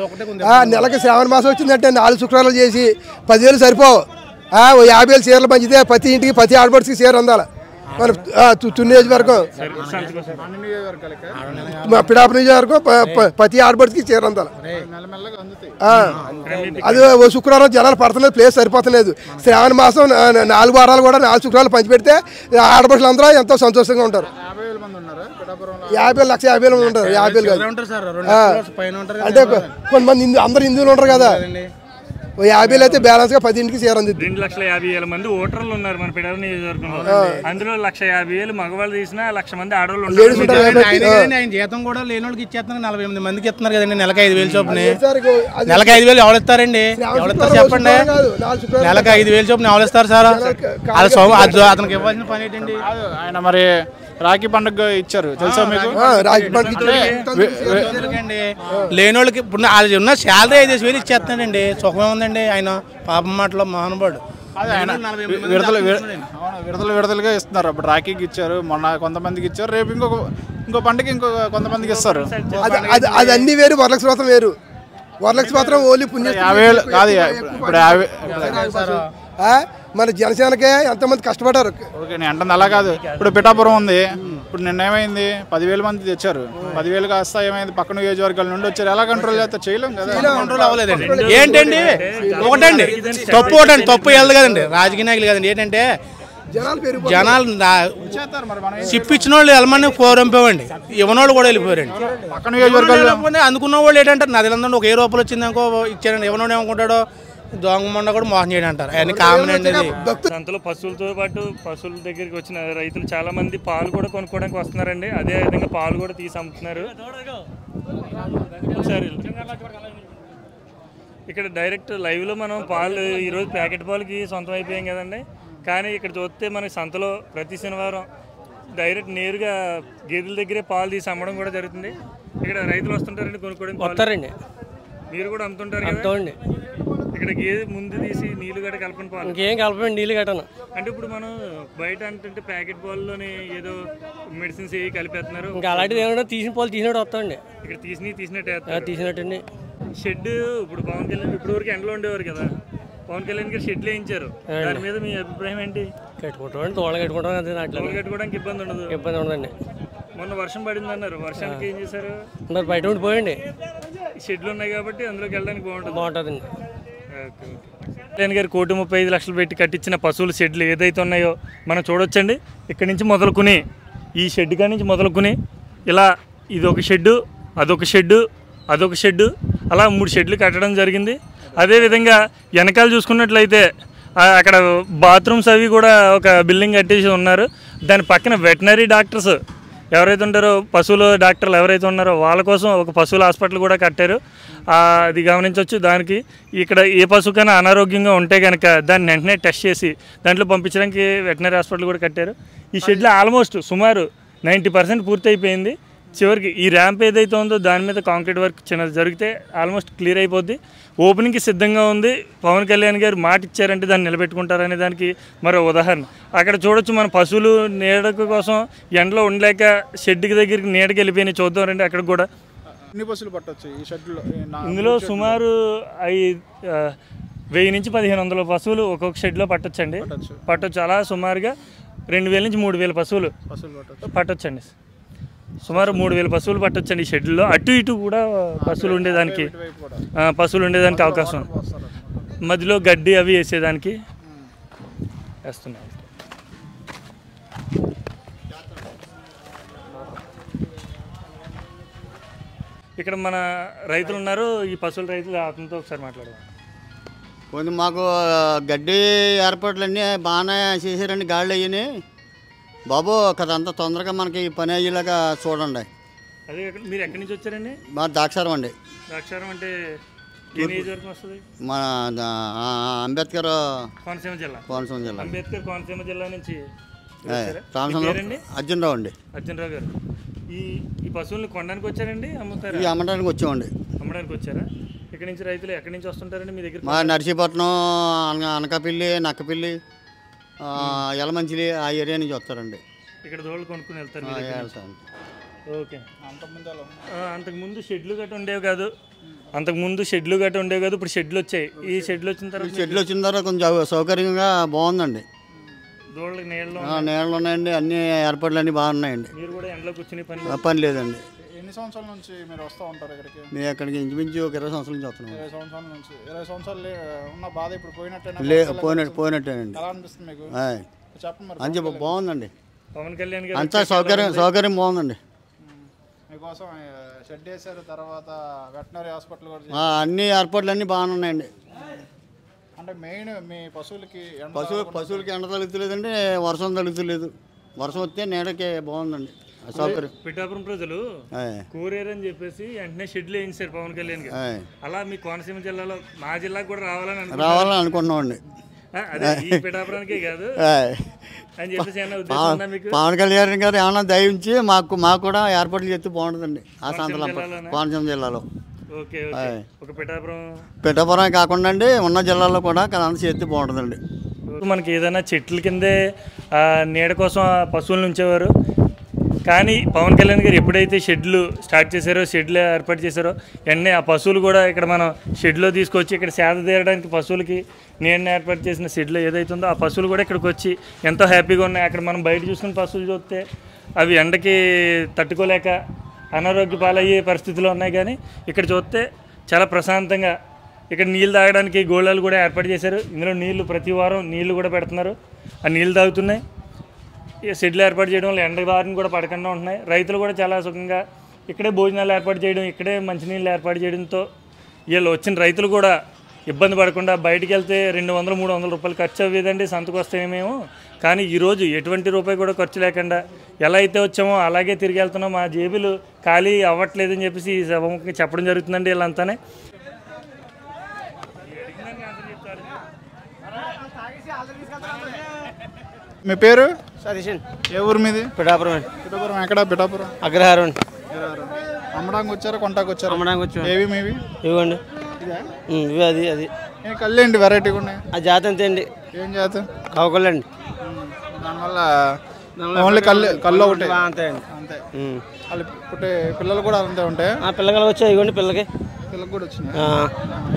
నెలకి శ్రావణ మాసం వచ్చిందంటే 4 శుక్రవారాలు చేసి 10,000 సరిపోవు. 50,000 చీరలు పంచితే ప్రతి ఇంటికి ప్రతి ఆడపడికి చీర అందాలి. మన తుని నియోజకవర్గం పిడాప నియోజకవర్గం ప్రతి ఆడబడికి చీరంతాలి. అది శుక్రవారం జనాలు పడుతులేదు, ప్లేస్ సరిపోతలేదు. శ్రావణ మాసం 4 వారాలు కూడా 4 శుక్రవారాలు పంచిపెడితే ఆడబడులు అందరూ ఎంతో సంతోషంగా ఉంటారు. 50,50,000 మంది ఉంటారు. 50 కాదు అంటే కొంతమంది అందరు హిందువులు ఉంటారు కదా. 50 అయితే బ్యాలెన్స్ గా 10 ఇంటికి చేరంది. 2,50,000 మంది ఓటర్లు ఉన్నారు మన పిడాప నియోజకవర్గంలో. అందులో 1,50,000 మగవాళ్ళు తీసినా 1,00,000 మంది ఆడవాళ్ళు ఉన్నారు. ఆయన జీతం కూడా లేని వాళ్ళకి ఇచ్చేస్తున్నారు. 48 మందికి ఇస్తున్నారు కదండి నెలకు 5,000 చొప్పున. నెలకు 5,000 ఎవరు ఇస్తారండి? ఎవరు ఇస్తారు చెప్పండి? నెలకు 5,000 చొప్పున ఎవరు ఇస్తారు సార్? అతనికి ఇవ్వాల్సిన పని ఏంటండి? ఆయన మరి రాఖీ పండుగ ఇచ్చారు తెలుసా మీకు? రాఖీ పండుగ లేని వాళ్ళకి ఇప్పుడు వాళ్ళు ఉన్న శాలరీ 5,000 ఇచ్చేస్తున్నాడండి. సుఖమే ఉందండి ఆయన పాపం మాటలో మహానుభావుడు. విడతలుగా ఇస్తున్నారు. అప్పుడు రాఖీకి ఇచ్చారు, మొన్న కొంతమందికి ఇచ్చారు, రేపు ఇంకో పండుగ కొంతమందికి ఇస్తారు. అది అన్ని వేరు, వరలక్ష్మి వ్రతం వేరు. వరలక్ష్మి వ్రతం ఓన్లీ పుణ్య 50,000 కాదు. ఇప్పుడు మన జనసేనకే ఎంతమంది కష్టపడ్డారు. ఓకే, నేను అంటే అలా కాదు. ఇప్పుడు పిఠాపురం ఉంది, ఇప్పుడు నిన్నేమైంది 10,000 మంది తెచ్చారు. 10,000 కాస్త ఏమైంది పక్కన నియోజకవర్గాల నుండి వచ్చారు. ఎలా కంట్రోల్ చేస్తారు? చేయలేం కదా. కంట్రోల్ అవ్వలేదండి. ఏంటండి ఒకటండి తప్పు, ఒకటండి తప్పు వెళ్ళదు కదండి. రాజకీయ నాయకులు కదండి. ఏంటంటే జనాలు సిప్పిచ్చిన వాళ్ళు వెళ్ళమని పోరంపేవండి, ఇవ్వనోళ్ళు కూడా వెళ్ళిపోయారండి. పక్కన నియోజకవర్గాలు అందుకున్న వాళ్ళు ఏంటంటే నది లందరూ ఒక 1000 రూపాయలు వచ్చింది అనుకో ఇచ్చారండి. ఇవ్వనోడు ఏమనుకుంటాడో దొంగ మొండ కూడా మోసం చేయడం అంటారు. అవన్నీ కామన్ అండి. దాంట్లో పశువులతో పాటు పశువుల దగ్గరికి వచ్చిన రైతులు చాలా మంది పాలు కూడా కొనుక్కోవడానికి వస్తున్నారండి. అదే విధంగా పాలు కూడా తీసి అమ్ముతున్నారు. ఒకసారి ఇక్కడ డైరెక్ట్ లైవ్లో మనం పాలు ఈరోజు ప్యాకెట్ పాలకి సొంతం అయిపోయాం కదండి. కానీ ఇక్కడ చూస్తే మనకి సంతలో ప్రతి శనివారం డైరెక్ట్ నేరుగా గేదెల దగ్గరే పాలు తీసి అమ్మడం కూడా జరుగుతుంది. ఇక్కడ రైతులు వస్తుంటారండి కొనుక్కోవడానికి. వస్తారండి. మీరు కూడా అమ్ముతుంటారు కదా? ఇక్కడ గేదె ముందు తీసి నీళ్లు గట్ట కలపని పాలు ఇంకేం కలపండి, నీళ్ళు కట్టను. అంటే ఇప్పుడు మనం బయట అంటే ప్యాకెట్ పాలలోనే ఏదో మెడిసిన్స్ ఏ కలిపేస్తున్నారు. ఇంకా అలాంటిది ఏమన్నా తీసిన పాలు తీసినట్టు వస్తాండి. ఇక్కడ తీసినట్టు తీసినట్టండి. షెడ్ ఇప్పుడు పవన్ కళ్యాణ్ ఇప్పుడు వరకు ఎండలో ఉండేవారు కదా, పవన్ కళ్యాణ్ గారు షెడ్లు వేయించారు. దాని మీద మీ అభిప్రాయం ఏంటి? కట్టుకుంటాం, తోడ కట్టుకుంటాం. అంతే దాంట్లో కట్టుకోవడానికి ఇబ్బంది ఉండదు. ఇబ్బంది ఉండదండి. మొన్న వర్షం పడింది అన్నారు, వర్షానికి ఏం చేశారు? మరి బయట ఉండిపోయండి. షెడ్లు ఉన్నాయి కాబట్టి అందులోకి వెళ్ళడానికి బాగుంటుందండి. కళ్యాణ్ గారు 1,35,00,000 పెట్టి కట్టించిన పశువుల షెడ్లు ఏదైతే ఉన్నాయో మనం చూడొచ్చండి. ఇక్కడి నుంచి మొదలుకుని ఈ షెడ్ కాడి నుంచి మొదలుకుని ఇలా ఇదొక షెడ్డు, అదొక షెడ్డు, అదొక షెడ్డు, అలా 3 షెడ్లు కట్టడం జరిగింది. అదేవిధంగా వెనకాల చూసుకున్నట్లయితే అక్కడ బాత్రూమ్స్ అవి కూడా ఒక బిల్డింగ్ కట్టేసి ఉన్నారు. దాని పక్కన వెటనరీ డాక్టర్స్ ఎవరైతే ఉంటారో, పశువుల డాక్టర్లు ఎవరైతే ఉన్నారో వాళ్ళ కోసం ఒక పశువుల హాస్పిటల్ కూడా కట్టారు. అది గమనించవచ్చు. దానికి ఇక్కడ ఏ పశువుకైనా అనారోగ్యంగా ఉంటే కనుక దాన్ని వెంటనే టెస్ట్ చేసి దాంట్లో పంపించడానికి వెటనరీ హాస్పిటల్ కూడా కట్టారు. ఈ షెడ్లో ఆల్మోస్ట్ సుమారు 90% పూర్తి అయిపోయింది. చివరికి ఈ ర్యాంప్ ఏదైతే ఉందో దాని మీద కాంక్రీట్ వర్క్ చిన్నది జరిగితే ఆల్మోస్ట్ క్లియర్ అయిపోద్ది. ఓపెనింగ్కి సిద్ధంగా ఉంది. పవన్ కళ్యాణ్ గారు మాట ఇచ్చారంటే దాన్ని నిలబెట్టుకుంటారనే దానికి మరో ఉదాహరణ. అక్కడ చూడొచ్చు, మన పశువులు నీడక కోసం ఎండలో ఉండలేక షెడ్కి దగ్గరికి నీడకి వెళ్ళిపోయినాయి. చూద్దాం రండి. అక్కడ కూడా ఎన్ని పశువులు పట్టొచ్చు ఈ షెడ్లో? ఇందులో సుమారు 1000 నుంచి 1,500 పశువులు ఒక్కొక్క షెడ్లో పట్టొచ్చండి. పట్టొచ్చు. అలా సుమారుగా 2,000 నుంచి 3,000 పశువులు పట్టొచ్చండి. సుమారు 3,000 పశువులు పట్టొచ్చండి ఈ షెడ్లో. అటు ఇటు కూడా పశువులు ఉండేదానికి అవకాశం. మధ్యలో గడ్డి అవి వేసేదానికి వేస్తున్నాయి. ఇక్కడ మన రైతులు ఉన్నారు, ఈ పశువుల రైతులు, అతనితో ఒకసారి మాట్లాడదాం. కొంచెం మాకు గడ్డి ఏర్పాట్లన్నీ బాగానే చేశారండి. గాళ్ళు అయ్యి బాబు కదంతా తొందరగా మనకి పని అయ్యేలాగా చూడండి. అదే మీరు ఎక్కడి నుంచి వచ్చారండి? మా ద్రాక్షారం అండి. ద్రాక్షారం అంటే ఏ నియోజకవర్గం వస్తుంది? మన అంబేద్కర్ కోనసీమ జిల్లా. అంబేద్కర్ కోనసీమ జిల్లా నుంచి అర్జునరావు అండి. అర్జునరావు గారు ఈ పశువుల్ని కొనడానికి వచ్చారండి, అమ్ముతారా? అమ్మడానికి వచ్చామండి. అమ్మడానికి వచ్చారా? ఇక్కడ నుంచి రైతులు ఎక్కడి నుంచి వస్తుంటారండి మీ దగ్గర? మా నర్సీపట్నం, అనకాపల్లి, నక్కపల్లి, యలమంచిలి ఆ ఏరియా నుంచి వస్తారండి. ఇక్కడ దోళ్ళు కొనుక్కుని వెళ్తారు. ఓకే. అంతకుముందు షెడ్లు గట్ట ఉండేవి కాదు. ఇప్పుడు షెడ్లు వచ్చాయి. ఈ షెడ్లు వచ్చిన తర్వాత కొంచెం సౌకర్యంగా బాగుందండి. దూడలకి నీళ్ళు నీళ్ళు ఉన్నాయండి, అన్ని ఏర్పాట్లు అన్నీ బాగున్నాయండి. మీరు కూడా ఎండలో కూర్చుని పని లేదండి. ఎన్ని సంవత్సరాల నుంచి మీరు వస్తూ ఉంటారు ఇక్కడికి? మేము ఇక్కడికి ఇంచుమించు ఒక 20 సంవత్సరాల నుంచి వస్తున్నాం. 20 సంవత్సరాల నుంచి. 20 సంవత్సరాలు ఉన్న బాధ ఇప్పుడు పోయినట్టేనండి. ఎలా అనిపిస్తుంది మీకు? చెప్పండి మరి. అని బాగుందండి, పవన్ కళ్యాణ్ అంతా సౌకర్యం బాగుందండి. మీకోసం షెడ్ వేసారు, తర్వాత వెటనరీ హాస్పిటల్ కూడా అన్ని ఏర్పాట్లు అన్నీ బాగానే ఉన్నాయండి. అంటే మెయిన్ మీ పశువులకి పశువులకి ఎండ తగులుతలేదండి, వర్షం తగులుతలేదు. వర్షం వస్తే నీడకి బాగుందండి సౌకర్యం. పిఠాపురం ప్రజలు కోరేరని చెప్పేసి వెంటనే షెడ్లు వేయించారు పవన్ కళ్యాణ్ గారు. అలా మీ కోనసీమ జిల్లాలో మా జిల్లాకు కూడా రావాలని అనుకున్నామండి. అదే ఈ పిఠాపురానికే కాదు అని చెప్పేసి పవన్ కళ్యాణ్ గారు ఏమన్నా దయించి మాకు కూడా ఏర్పాట్లు చేస్తే బాగుంటుందండి ఆ సంతలో కోనసీమ జిల్లాలో. ఒక పిఠాపురం కాకుండా అండి ఉన్న జిల్లాలో కూడా అంత చేస్తే బాగుంటుందండి. మనకి ఏదైనా చెట్ల కిందే నీడ కోసం పశువులను ఉంచేవారు, కానీ పవన్ కళ్యాణ్ గారు ఎప్పుడైతే షెడ్లు స్టార్ట్ చేశారో, షెడ్లు ఏర్పాటు చేశారో, వెంటనే ఆ పశువులు కూడా ఇక్కడ మనం షెడ్లో తీసుకొచ్చి ఇక్కడ సేద తీయడానికి పశువులకి నీడని ఏర్పాటు చేసిన షెడ్లో ఏదైతే ఉందో ఆ పశువులు కూడా ఇక్కడికి వచ్చి ఎంతో హ్యాపీగా ఉన్నాయి. అక్కడ మనం బయట చూసుకున్న పశువులు చూస్తే అవి ఎండకి తట్టుకోలేక అనారోగ్య పాలయ్యే పరిస్థితులు ఉన్నాయి, కానీ ఇక్కడ చూస్తే చాలా ప్రశాంతంగా ఇక్కడ నీళ్ళు తాగడానికి గోళాలు కూడా ఏర్పాటు చేశారు. ఇందులో నీళ్లు ప్రతి వారం నీళ్లు కూడా పెడుతున్నారు, ఆ నీళ్ళు తాగుతున్నాయి. షెడ్లు ఏర్పాటు చేయడం వల్ల ఎండ బారిన కూడా పడకుండా ఉంటున్నాయి. రైతులు కూడా చాలా సుఖంగా ఇక్కడే భోజనాలు ఏర్పాటు చేయడం, ఇక్కడే మంచినీళ్ళు ఏర్పాటు చేయడంతో వీళ్ళు వచ్చిన రైతులు కూడా ఇబ్బంది పడకుండా బయటికి వెళ్తే 200-300 రూపాయలు ఖర్చు అవ్వేదండి సంతకు వస్తేనేమో. కానీ ఈరోజు ఎటువంటి రూపాయి కూడా ఖర్చు లేకుండా ఎలా అయితే వచ్చామో అలాగే తిరిగి వెళ్తున్నాం. మా జేబులు ఖాళీ అవ్వట్లేదని చెప్పేసి ఈ సభకి చెప్పడం జరుగుతుందండి వీళ్ళంతానే. మీ పేరు? సతీష్. ఏ ఊరు మీది? పిఠాపురం. పిఠాపురం ఎక్కడ? పిఠాపురం అగ్రహారం. అమ్మడానికి వచ్చారా, కొంటాకు వచ్చారా? అమ్మడానికి వచ్చాం. ఏవి మీవి? ఇవ్వండి. ఇవి అది అది కళ్ళు ఏంటి వెరైటీగా ఉన్నాయి? ఆ జాతి అంతే అండి. ఏం జాతి? కావకళ్ళు అండి. దానివల్ల ఓన్లీ కళ్ళు ఒకటి అంతే అండి. అంతే. వాళ్ళు పుట్టే పిల్లలు కూడా అంతే ఉంటాయి. పిల్లలు వచ్చాయి, ఇవ్వండి పిల్లలకి కూడా వచ్చినాయి.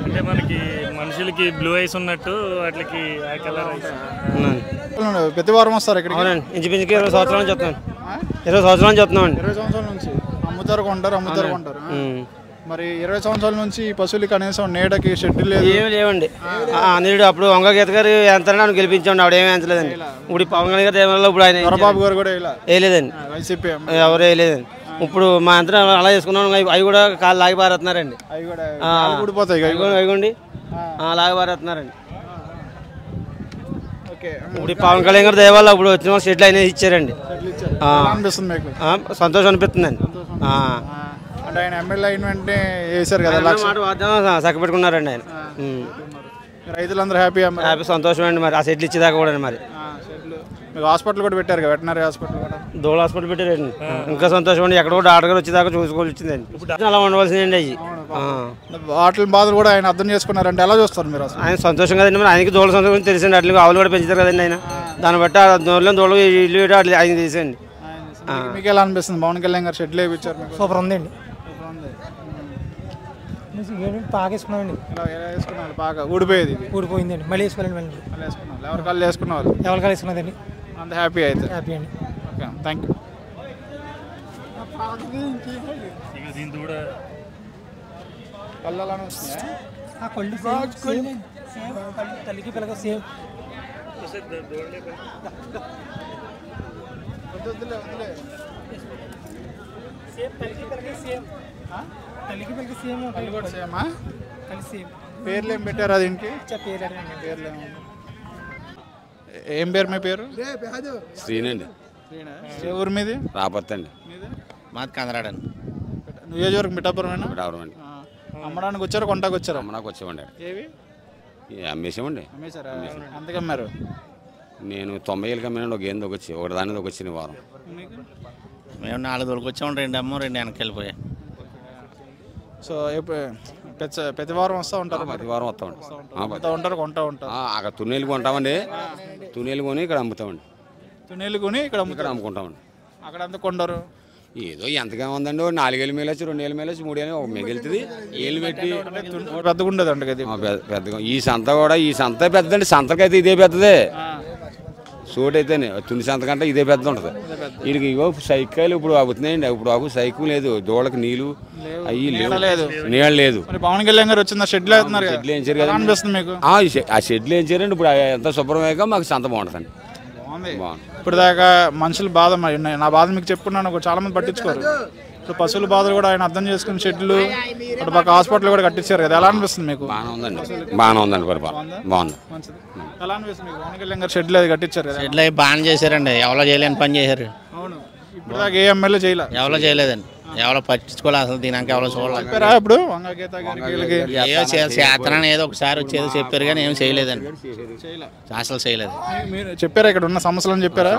అంటే మనకి మనుషులకి బ్లూ ఐస్ ఉన్నట్టు వాటికి ఆ కలర్ ఐస్. ప్రతి వారం వస్తారు ఇక్కడ? ఇంచుమించుకి 20 సంవత్సరాల నుంచి చెప్తాను. 20 సంవత్సరాల నుంచి చెప్తున్నాం అండి. 20 సంవత్సరాల నుంచి అమ్ముతారు కొంటారు. మరి 20 సంవత్సరాల నుంచి పశువులు కనీసం నీడకి షెడ్ లేదు, ఏమి లేవండి. నీడు అప్పుడు వంగ గీత గారు ఎంత గెలిపించండి, ఆవిడ ఏమీ ఎంచలేదండి. ఇప్పుడు పవన్ కళ్యాణ్ గారు దేవాలలో ఇప్పుడు ఆయన చంద్రబాబు గారు కూడా వేయలేదండి, ఎవరు వేయలేదండి. ఇప్పుడు మా అంతా అలా చేసుకున్నాం, అవి కూడా కాళ్ళు లాగి పారేస్తున్నారండి. అయిగోండి లాగి పారేస్తున్నారండి. ఇప్పుడు పవన్ కళ్యాణ్ గారు దేవాలలో ఇప్పుడు వచ్చిన షెడ్లు అయినా ఇచ్చారండి. సంతోషం అనిపిస్తుందండి. అంటే ఆయన ఎమ్మెల్యే అయిన వెంటనే వేసారు కదా, చక్క పెట్టుకున్నారండి ఆయన. రైతులందరూ హ్యాపీ సంతోషం అండి. మరి ఆ సెట్లు ఇచ్చేదాకా కూడా మరి మీకు హాస్పిటల్ కూడా పెట్టారు, వెటనరీ హాస్పిటల్ కూడా, దోళ హాస్పిటల్ పెట్టారండి. ఇంకా సంతోషం అండి. ఎక్కడ కూడా డాక్టర్ వచ్చేదాకా చూసుకోవాలి వచ్చిందండి. అలా ఉండవలసిందండి అవి. వాటి బాధలు కూడా ఆయన అర్థం చేసుకున్నారంటే ఎలా చూస్తారు మీరు? ఆయన సంతోషం కదండి. మరి ఆయనకి దోళ సంతోషం తెలిసింది. అట్లా ఆవులు కూడా పెంచుతారు కదండి ఆయన. దాన్ని బట్టి ఆ దోళ ఇల్లు అట్లా ఆయన తీసండి. మీకు ఎలా అనిపిస్తుంది? పవన్ కళ్యాణ్ గారు షెడ్లు వేయించారు, సూపర్ ఉందండి. పాకేసుకున్నామండి. బాగా ఊడిపోయేది, ఊడిపోయిందండి. మళ్ళీ వేసుకోవాలండి. మళ్ళీ వేసుకున్నారు. ఎవరి కళ్ళు వేసుకున్నారు? ఎవరి కళ్ళు వేసుకున్నదండి. అంత హ్యాపీ అయితే? హ్యాపీ అండి. Okay, thank you. కళ్ళు అలానే వస్తున్నాయి. తల్లికి పిల్లగా సేమ్. పేర్లు ఏం పెట్టారు దీనికి? ఏం పేరు మీ పేరు? శ్రీనండి. ఏ ఊరు మీది? రాపర్తి అండి. మాది కందరాడండి. నియోజకవర్గం పిఠాపురం. పిఠాపురం అండి. అమ్మడానికి వచ్చారు, కొంటాకు వచ్చారు? అమ్మడానికి వచ్చామండి. ఏవి అమ్మేసామండి. ఎంతకు అమ్మారు? నేను 90,000 అమ్మానండి. ఒక గేంది వచ్చి ఒకటి దాని వచ్చింది వారం. మేము 4 రోజులకు వచ్చాము. 2 అమ్మో 2 వెనక్కి వెళ్ళిపోయాయి. సో ప్రతి వారం వస్తూ ఉంటారు? ప్రతి వారం వస్తామండి. కొంటా ఉంటారు. అక్కడ తునేలు కొంటామండి. తునేలు కొని ఇక్కడ అమ్ముతామండి. తునేలు కొని ఇక్కడ అమ్ముకుంటామండి. అక్కడ అంతా కొంటారు? ఏదో ఎంతగా ఉందండి. 4,000 మేలొచ్చి 2,000 మేలొచ్చి 3,000 ఒక మిగులుతుంది. ఏళ్ళు పెట్టి పెద్దగా ఉండదు. పెద్దగా ఈ సంత కూడా, ఈ సంత పెద్దదండి. సంతకైతే ఇదే పెద్దదే. చోటు అయితేనే తుని సంత కంటే ఇదే పెద్ద ఉంటుంది. వీడికి ఇగో సైకిల్ ఇప్పుడు అవుతున్నాయండి. ఇప్పుడు సైకిల్ లేదు, దూడకి నీళ్ళు అవి లేదు, నీళ్ళ లేదు. పవన్ కళ్యాణ్ గారు వచ్చింది షెడ్లు అవుతున్నారు షెడ్లు వేయించారు కదా అనిపిస్తుంది మీకు? ఆ షెడ్లు వేయించారండి. ఇప్పుడు ఎంత శుభ్రమేగా మాకు సంత బాగుంటుందండి. బాగుంది. ఇప్పుడు దాకా మనుషుల బాధ నా బాధ మీకు చెప్పుకున్నాను, చాలా మంది పట్టించుకోరు. ఇప్పుడు పశువుల బాధలు కూడా ఆయన అర్థం చేసుకుని షెడ్లు అటు పక్క హాస్పిటల్ కూడా కట్టించారు కదా, ఎలా అనిపిస్తుంది మీకు? బాగానే ఉందండి బాగుంది. ఎలా అనిపిస్తుంది మీకు? పవన్ కళ్యాణ్ గారు షెడ్లు అది కట్టించారు కదా, షెడ్లు అవి బాగానే చేశారండి. ఎవరో చేయలేని పని చేశారు. అవును. ఇప్పుడు దాకా ఏ ఎమ్మెల్యే చేయలే, ఎవరో చేయలేదండి. ఎవరో పట్టించుకోవాలి అసలు. దీనాక ఎవరో చూడాలి. ఇప్పుడు వంగ గీత గారికి ఏదో చేతనాన్ని ఏదో ఒకసారి వచ్చేదో చెప్పారు కానీ ఏం చేయలేదండి, అసలు చేయలేదు. మీరు చెప్పారా ఇక్కడ ఉన్న సమస్యలను చెప్పారా?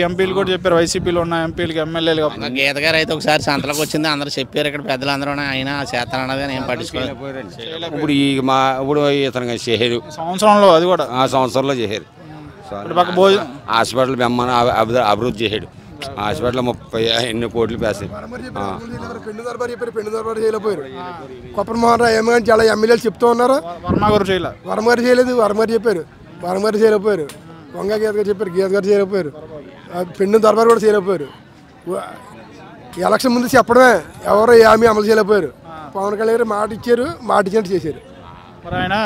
ఎంపీలు కూడా చెప్పారు, వైసీపీలో ఉన్న ఎంపీలకి ఎమ్మెల్యేలు. గీత గారు అయితే ఒకసారి సంతలోకి వచ్చింది, అందరూ చెప్పారు ఇక్కడ పెద్దలందరూ. అయినా చేతన అన్నది ఏం పట్టించుకోలేదు. ఇప్పుడు ఇతను చేశారు సంవత్సరంలో, అది కూడా ఆ సంవత్సరంలో చేశారు. హాస్పిటల్ బెమ్మని అభివృద్ధి చేశాడు. హాస్పిటల్ 30 ఎన్ని కోట్లు పేసాయి. పెండు దర్బారు చేయలేకపోయారు. కొప్పల మోహన్ రావు ఏమని చాలా ఎమ్మెల్యేలు చెప్తూ ఉన్నారు. వర్మ గారు చేయలేదు, వర్మ గారు చెప్పారు, వర్మ గారు చేయలేకపోయారు. వంగ గీత గారు చెప్పారు, గీత గారు చేయలేకపోయారు. పెండు దర్బారు కూడా చేయలేకపోయారు. ఎలక్షన్ ముందు చెప్పడమే, ఎవరు హామీ అమలు చేయలేకపోయారు. పవన్ కళ్యాణ్ గారు మాట ఇచ్చినట్టు చేశారు. మరి ఆయన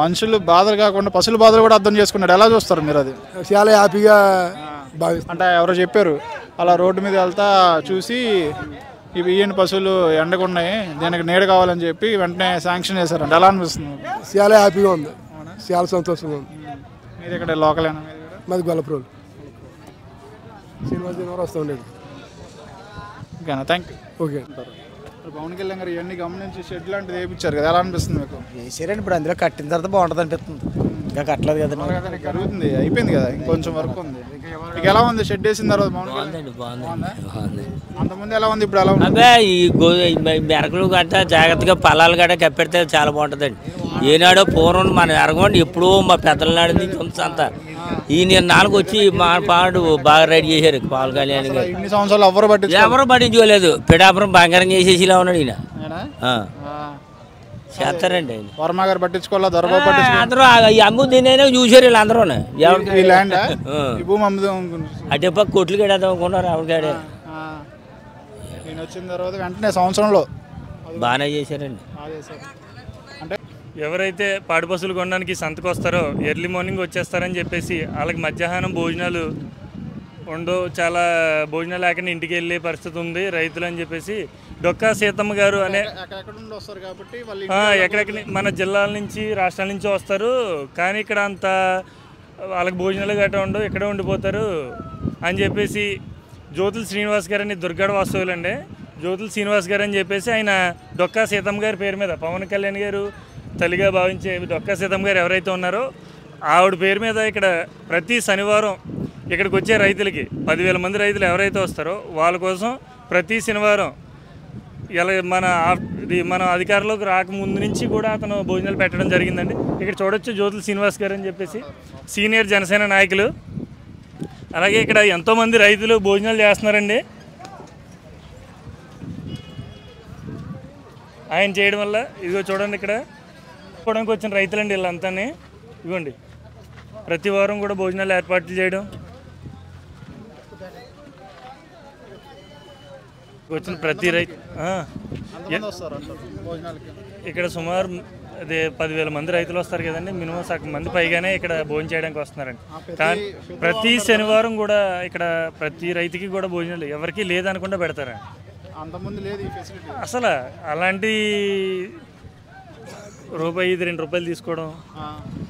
మనుషులు బాధలు కాకుండా పశువుల బాధలు కూడా అర్థం చేసుకున్నాడు. ఎలా చూస్తారు మీరు? అది చాలా హ్యాపీగా భావిస్తారు. అంటే ఎవరో చెప్పారు, అలా రోడ్డు మీద వెళ్తా చూసి ఇవి ఈయన పశువులు ఎండకున్నాయి, దీనికి నీడ కావాలని చెప్పి వెంటనే శాంక్షన్ చేశారంట. ఎలా అనిపిస్తుంది? చాలా హ్యాపీగా ఉంది, చాలా సంతోషంగా ఉంది. మీరు ఇక్కడ లోకలేనా? మాది గొల్లప్రోలు. శ్రీనివాస్ వస్తూ ఉండేది. ఓకేనా, thank you. Okay. Pawan Kalyan గారు ఇవన్నీ గమనించి షెడ్ లాంటిది వేయించారు కదా, ఎలా అనిపిస్తుంది మీకు? వేసారండి, ఇప్పుడు అందులో కట్టిన తర్వాత బాగుంటుంది అనిపిస్తుంది. ఇంకా కట్టలేదు కదా, కరుగుతుంది, అయిపోయింది కదా, ఇంకొంచెం వరకు ఉంది. మీకు ఎలా ఉంది షెడ్ వేసిన తర్వాత? అంతకుముందు ఎలా ఉంది, ఇప్పుడు ఎలా ఉంది? అదే ఈ మెరకలు గట్ట జాగ్రత్తగా పొలాలు గట్ట కప్పెడితే చాలా బాగుంటుందండి. ఏనాడో పూర్వం మన ఎరగండి, ఎప్పుడో మా పెద్దల నాడు నుంచి ఉంది అంతా. ఈ నాలుగు వచ్చి మా పాడు బాగా రెడీ చేశారు పవన్ కళ్యాణ్ గారు. ఇన్ని సంవత్సరాలు ఎవరు పట్టించుకోలేదు. పిఠాపురం బంగారం చేసేసిలా ఉన్నాడు ఈయన. చేస్తారండి ఆయన. వర్మ గారు పట్టించుకోవాలా, దొరబాబు పట్టించుకోవాలి, అందరూ ఈ అమ్ము దీని చూసారు వీళ్ళందరూ. అటే పక్క కొట్లు గడేద్దాం అనుకున్నారు. ఆవిడగాడే నేను వచ్చిన తర్వాత వెంటనే సంవత్సరంలో బాగానే చేశారండి. అంటే ఎవరైతే పాడి పశువులు కొనడానికి సంతకు వస్తారో ఎర్లీ మార్నింగ్ వచ్చేస్తారని చెప్పేసి వాళ్ళకి మధ్యాహ్నం భోజనాలు ఉండవు, చాలా భోజనాలు లేకుండా ఇంటికి వెళ్ళే పరిస్థితి ఉంది రైతులు అని చెప్పేసి డొక్కా సీతమ్మ గారు అనే ఎక్కడెక్కడ మన జిల్లాల నుంచి రాష్ట్రాల నుంచి వస్తారు. కానీ ఇక్కడ అంత వాళ్ళకి భోజనాలు గట్రా ఉండవు, ఇక్కడే ఉండిపోతారు అని చెప్పేసి జ్యోతుల శ్రీనివాస్ గారు అని దుర్గడ వాస్తవులు అండి. జ్యోతుల శ్రీనివాస్ గారు అని చెప్పేసి ఆయన డొక్కా సీతమ్మ గారి పేరు మీద పవన్ కళ్యాణ్ గారు తల్లిగా భావించే డొక్కా సీతమ్మ గారు ఎవరైతే ఉన్నారో ఆవిడ పేరు మీద ఇక్కడ ప్రతి శనివారం ఇక్కడికి వచ్చే రైతులకి 10,000 మంది రైతులు ఎవరైతే వస్తారో వాళ్ళ కోసం ప్రతి శనివారం ఇలా మన అధికారంలోకి రాకముందు నుంచి కూడా అతను భోజనాలు పెట్టడం జరిగిందండి. ఇక్కడ చూడొచ్చు జ్యోతుల శ్రీనివాస్ గారు అని చెప్పేసి సీనియర్ జనసేన నాయకులు. అలాగే ఇక్కడ ఎంతోమంది రైతులు భోజనాలు చేస్తున్నారండి. ఆయన చేయడం వల్ల ఇదిగో చూడండి, ఇక్కడ చూడడానికి వచ్చిన రైతులండి వీళ్ళంతా. ఇదిగోండి ప్రతి వారం కూడా భోజనాలు ఏర్పాట్లు చేయడం, వచ్చిన ప్రతి రైతు ఇక్కడ సుమారు అదే 10,000 మంది రైతులు వస్తారు కదండి. మినిమం సగం మంది పైగానే ఇక్కడ భోజనం చేయడానికి వస్తున్నారండి. కానీ ప్రతి శనివారం కూడా ఇక్కడ ప్రతి రైతుకి కూడా భోజనాలు ఎవరికి లేదనకుండా పెడతారండి. అసలు అలాంటి రూపాయి 2 రూపాయలు తీసుకోవడం,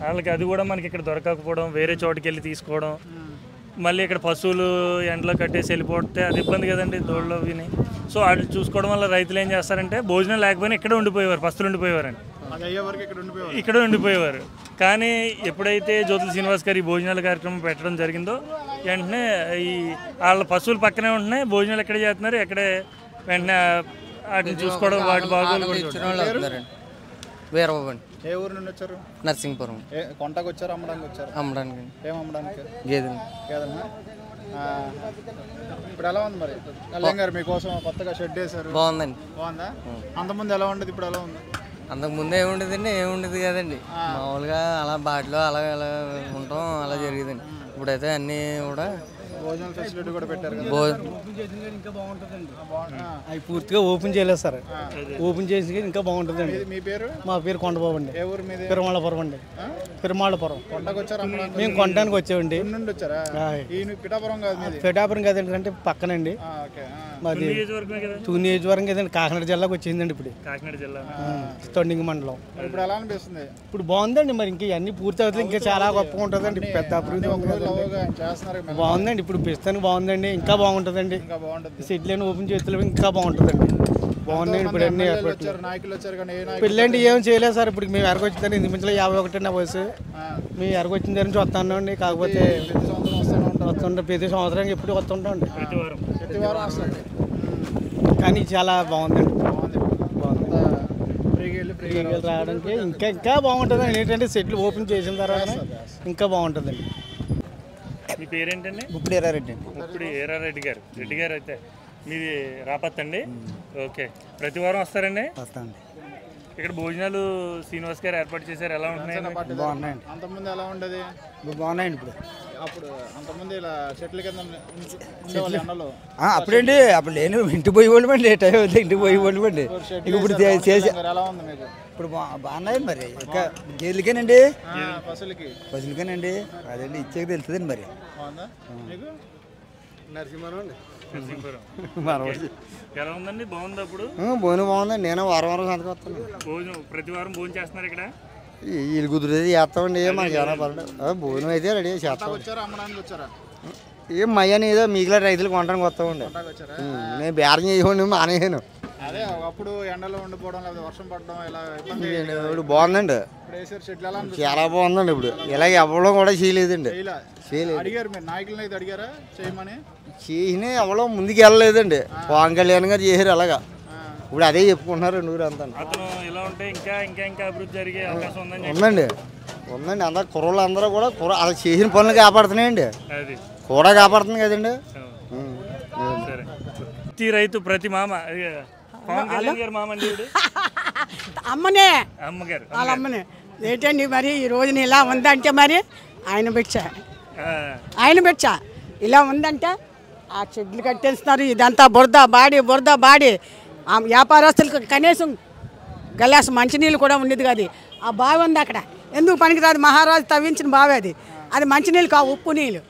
వాళ్ళకి అది కూడా మనకి ఇక్కడ దొరకకపోవడం, వేరే చోటుకి వెళ్ళి తీసుకోవడం, మళ్ళీ ఇక్కడ పశువులు ఎండలో కట్టేసి వెళ్ళిపోతే అది ఇబ్బంది కదండి దోళ్ళు విని. సో వాళ్ళు చూసుకోవడం వల్ల రైతులు ఏం చేస్తారంటే భోజనం లేకపోయినా ఇక్కడే ఉండిపోయేవారు, పస్తులు ఉండిపోయేవారండి, ఇక్కడే ఉండిపోయేవారు. కానీ ఎప్పుడైతే జ్యోతుల శ్రీనివాస్ గారు ఈ భోజనాల కార్యక్రమం పెట్టడం జరిగిందో వెంటనే ఈ వాళ్ళ పశువులు పక్కనే ఉంటున్నాయి, భోజనాలు ఎక్కడే చేస్తున్నారు, ఎక్కడే వెంటనే వాటిని చూసుకోవడం, వాటి బాగోలు వీరబాబు. ఏ ఊరు నుండి వచ్చారు? నర్సింగ్పురం. కొంటకు వచ్చారు, అమ్మడానికి వచ్చారు? అమ్మడానికి. ఏం అమ్మడానికి? గేదెలు. ఇప్పుడు ఎలా ఉంది మరి? కళ్యాణ్ గారు మీకోసం కొత్తగా షెడ్ వేశారు, బాగుందండి. బాగుందా? అంతకుముందు ఎలా ఉండదు, ఇప్పుడు ఎలా ఉంది? అంతకుముందు ఏముండేది కదండి. మామూలుగా అలా బాటిలో అలా అలా ఉంటాం, అలా జరిగేదండి. ఇప్పుడైతే అన్నీ కూడా భోజనం ఫెసిలిటీ కూడా పెట్టారు కదా. ఇంకా బాగుంటుందండి. అవి పూర్తిగా ఓపెన్ చేయలేదు సార్. ఓపెన్ చేసి ఇంకా బాగుంటుందండి. మీ పేరు? మా పేరు కొండబాబు అండి. ఏ ఊరు మీది? పెరుమాళపురం అండి. పెరుమాళపురం. కొండకు వచ్చారా? మేము కొండడానికి వచ్చామండి. నుండి వచ్చారా? ఈ పిఠాపురం కాదు మీది? పిఠాపురం కాదండి, అంటే పక్కనండి. మాది తూని నియోజకవర్గం కదండి, కాకినాడ జిల్లాకు వచ్చిందండి. ఇప్పుడు కాకినాడ జిల్లా తొండింగి మండలం. ఇప్పుడు ఎలా అనిపిస్తుంది? ఇప్పుడు బాగుందండి. మరి ఇంకా ఇవన్నీ పూర్తి అవుతుంది, ఇంకా చాలా గొప్పగా ఉంటుందండి. పెద్ద అభివృద్ధి బాగుందండి. ఇప్పుడు ప్రస్తుతానికి బాగుందండి, ఇంకా బాగుంటుందండి. సెటిల్ అయిన ఓపెన్ చేతులు ఇంకా బాగుంటుందండి. బాగున్నాయి ఇప్పుడు అన్ని పెళ్ళండి ఏం చేయలేదు సార్. ఇప్పుడు మేము ఎరగొచ్చిందని ఇంచుమించులో 51 నా వయసు. మేము ఎరగొచ్చిన దగ్గర నుంచి వస్తానండి. కాకపోతే వస్తుంటే ప్రతి సంవత్సరానికి ఎప్పుడు వస్తుంటామండి. కానీ చాలా బాగుందండి. రావడానికి ఇంకా బాగుంటుందండి. ఏంటంటే సెటిల్ ఓపెన్ చేసిన తర్వాత ఇంకా బాగుంటుందండి. మీ పేరేంటండి? ఇప్పుడు ఎర్రారెడ్డి అండి. ఇప్పుడు ఎర్రారెడ్డి గారు. రెడ్డి గారు అయితే మీది రాపత్ అండి. ఓకే, ప్రతి వారం వస్తారండి? వస్తాండి. ఇక్కడ భోజనాలు శ్రీనివాస్ గారు ఏర్పాటు చేశారు, ఎలా ఉంటున్నాయి? బాగున్నాయండి. అంతకుముందు ఎలా ఉండేది? బాగున్నాయండి. ఇప్పుడు అంతకుముందు ఇలా చెట్ల కింద అప్పుడండి, అప్పుడు లేని ఇంటికి పోయి వాళ్ళమండి. లేట్ అయ్యి ఇంటికి పోయి వాళ్ళమండి. ఇప్పుడు చేసి ఇప్పుడు బాగున్నాయండి. మరి ఇంకా గేదెలకేనండి, పశువులకేనండి. అదండి ఇచ్చేకి తెలుస్తుందండి. మరి నరసింహారావు ఎలా ఉందండి? బాగుంది. అప్పుడు భోజనం బాగుందండి. నేను వారం సంతకం వస్తాను. భోజనం ప్రతి వారం భోజనం చేస్తున్నారు ఇక్కడ? వీళ్ళు కుదిరేది చేస్తామండి. మనకి ఏమైనా పర్లేదు. భోజనం అయితే రెడీ చేస్తాం. ఏం మయ్యని ఏదో మిగిలిన రైతులు కొనడానికి వస్తామండి. నేను బేరం చేయకుండా మానేయను. అదే అప్పుడు ఎండలో ఉండిపోవడం లేదా వర్షం పడడం ఇలా ఇప్పుడు బాగుందండి. చాలా బాగుందండి. ఇప్పుడు ఇలా ఎవరో కూడా చేయలేదండి. అడిగారు మీరు నాయకులను అయితే అడిగారా చేయమని? చేసిన ఎవరో ముందుకు వెళ్ళలేదండి. పవన్ కళ్యాణ్ గారు చేశారు అలాగా. ఇప్పుడు అదే చెప్పుకుంటున్నారు నూరు అంతా. ఉందండి ఉందండి. అందరు కుర్రోళ్ళు అందరూ కూడా అలా చేసిన పనులు కాపాడుతున్నాయండి. కూడా కాపాడుతుంది కదండి. ప్రతి రైతు ప్రతి మామ పవన్ కళ్యాణ్ గారు మామ అండి. అమ్మనే అమ్మగారు వాళ్ళ అమ్మనే. ఏంటండి మరి ఈ రోజున ఇలా ఉందంటే మరి ఆయన పెట్టా ఇలా ఉందంటే ఆ చెట్లు కట్టేస్తున్నారు. ఇదంతా బురద బాడి ఆ వ్యాపారస్తులకు కనీసం గలాస్ మంచినీళ్ళు కూడా ఉండేది కాదు. ఆ బావి ఉంది అక్కడ, ఎందుకు పనికిరాదు? మహారాజు తవ్వించిన బావి అది. అది మంచినీళ్ళు కావు, ఉప్పు నీళ్ళు.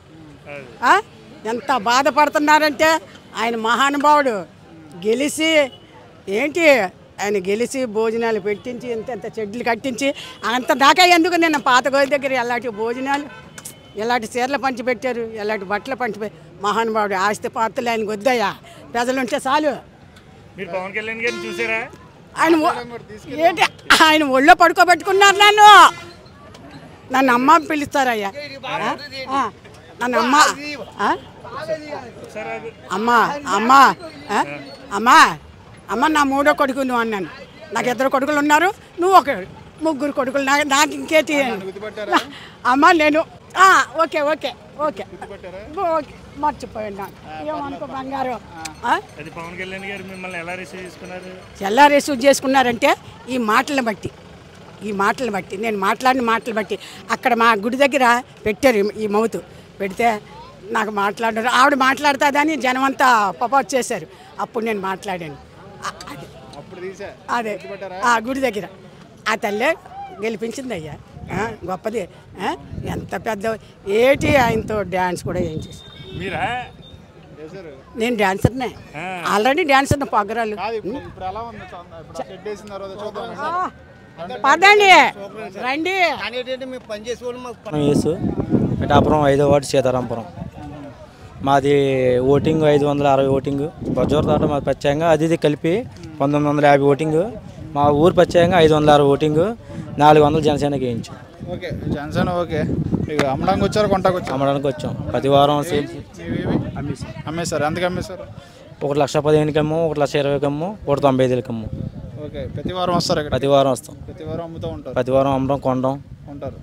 ఎంత బాధపడుతున్నారంటే ఆయన మహానుభావుడు గెలిచి ఆయన గెలిచి భోజనాలు పెట్టించి ఇంత చెడ్లు కట్టించి అంత దాకా ఎందుకు నిన్న పాత గోది దగ్గర ఎలాంటి భోజనాలు, ఎలాంటి చీరలు పంచిపెట్టారు, ఎలాంటి బట్టలు పంచిపెట్టారు. మహానుభావుడు ఆస్తి పాత్రలు ఆయనకు వద్దయ్యా, ప్రజలు ఉంటే చాలు. మీరు పవన్ కళ్యాణ్ గారిని చూసారా? ఆయన ఒళ్ళో పడుకోబెట్టుకున్నారు. నన్ను అమ్మ పిలుస్తారయ్యా. నన్ను అమ్మ నా మూడో కొడుకు నువ్వు అన్నాను. నాకు 2 కొడుకులు ఉన్నారు, నువ్వు 3 కొడుకులు. నాకు ఇంకేటి అమ్మ నేను ఓకే ఓకే ఓకే ఓకే మర్చిపోయినా ఏమనుకో బంగారు. పవన్ కళ్యాణ్ గారు మిమ్మల్ని ఎలా రిసీవ్ చేసుకున్నారంటే ఈ మాటలను బట్టి నేను మాట్లాడిన మాటలు బట్టి అక్కడ మా గుడి దగ్గర పెట్టారు ఈ మౌతు పెడితే నాకు మాట్లాడారు. ఆవిడ మాట్లాడుతుందని జనం అంతా పపాట్ చేశారు. అప్పుడు నేను మాట్లాడాను. అదే ఆ గుడి దగ్గర ఆ తల్లే గెలిపించింది అయ్యా. గొప్పది. ఎంత పెద్ద ఏటి ఆయనతో డ్యాన్స్ కూడా ఏం చేశాను. నేను డాన్సర్నే, ఆల్రెడీ డాన్సర్ పొగరాలు. పదండి రండి. పిఠాపురం 5వ వార్డు సీతారాంపురం. మాది ఓటింగ్ 560 ఓటింగ్. బొజ్జూరు తోట మాది ప్రత్యేకంగా అది కలిపి 1950 ఓటింగ్. మా ఊరు ప్రత్యేకంగా 560 ఓటింగ్. 400 జనసేనకి వేయించాం. ఓకే జనసేన. ఓకే అమ్మడానికి వచ్చారు, కొంటాకు వచ్చారు? అమ్మడానికి వచ్చాం. ప్రతి వారం అమ్మేశారు. ఎంతకు అమ్మేశారు? 1,15,000 అమ్ము, 1,20,000 అమ్ము, 1,95,000 అమ్ము. ఓకే ప్రతి వారం వస్తారు? ప్రతి వారం వస్తాం. ప్రతి వారం అమ్ముతూ ఉంటారు? ప్రతి వారం అమ్మడం కొండం ఉంటారు.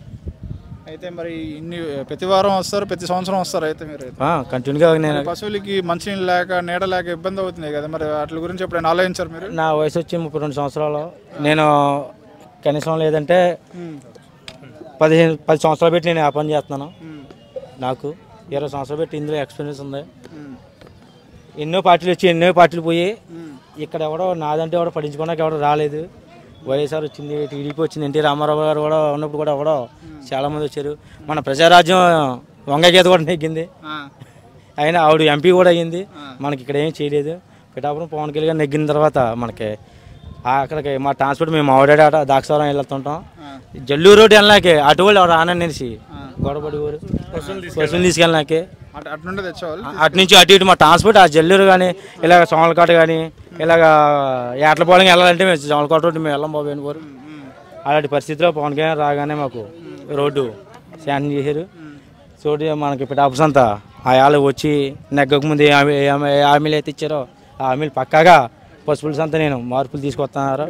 అయితే మరి ఇన్ని ప్రతి వారం వస్తారు, ప్రతి సంవత్సరం వస్తారు? అయితే మీరు కంటిన్యూగా నేను పశువులకి మంచినీళ్ళు లేక నీడ లేక ఇబ్బంది అవుతుంది కదా, మరి వాటి గురించి ఎప్పుడైనా ఆలోచించారు మీరు? నా వయసు వచ్చి 32 సంవత్సరాలు. నేను కనీసం లేదంటే 10 సంవత్సరాలు పెట్టి నేను వ్యాపారం చేస్తున్నాను. నాకు 20 సంవత్సరాలు పెట్టి ఇందులో ఎక్స్పీరియన్స్ ఉంది. ఎన్నో పార్టీలు వచ్చి ఎన్నో పార్టీలు పోయి ఇక్కడ ఎవడో నాదంటే ఎవడో పట్టించుకోవడానికి ఎవడో రాలేదు. వైఎస్ఆర్ వచ్చింది, టీడీపీ వచ్చింది, ఎన్టీ రామారావు గారు కూడా ఉన్నప్పుడు కూడా ఎవడో చాలామంది వచ్చారు. మన ప్రజారాజ్యం వంగగీత కూడా నెగ్గింది, అయినా ఆవిడ ఎంపీ కూడా అయ్యింది. మనకి ఇక్కడ ఏం చేయలేదు. పిఠాపురం పవన్ కళ్యాణ్ నెగ్గిన తర్వాత మనకి అక్కడికి మా ట్రాన్స్పోర్ట్ మేము ఆవిడ దాక్షారం వెళ్తుంటాం. జల్లూరు రోడ్డు వెళ్ళాకే అటు వాళ్ళు ఎవరు ఆననేసి గొడవపడి ఊరు బస్సులు తీసుకెళ్ళినాకే అటు నుంచి అటు ఇటు మా ట్రాన్స్పోర్ట్ ఆ జల్లూరు కానీ ఇలాగ సోమలకోట కానీ ఇలాగ ఏట్లపాలెం వెళ్ళాలంటే మేము సోమలకోట రోడ్డు మేము వెళ్ళం బాబు ఊరు. అలాంటి పరిస్థితిలో పవన్ కళ్యాణ్ రాగానే మాకు రోడ్డు శాంక్షన్ చేశారు. చోటు మనకి పిఠాపురం అంతా ఆ ఆళ్ళు వచ్చి నెగ్గకముందు ఏ హామీలు అయితే ఇచ్చారో ఆ హామీలు పక్కాగా పసుపుల సంత నేను మార్పులు తీసుకొస్తున్నారు.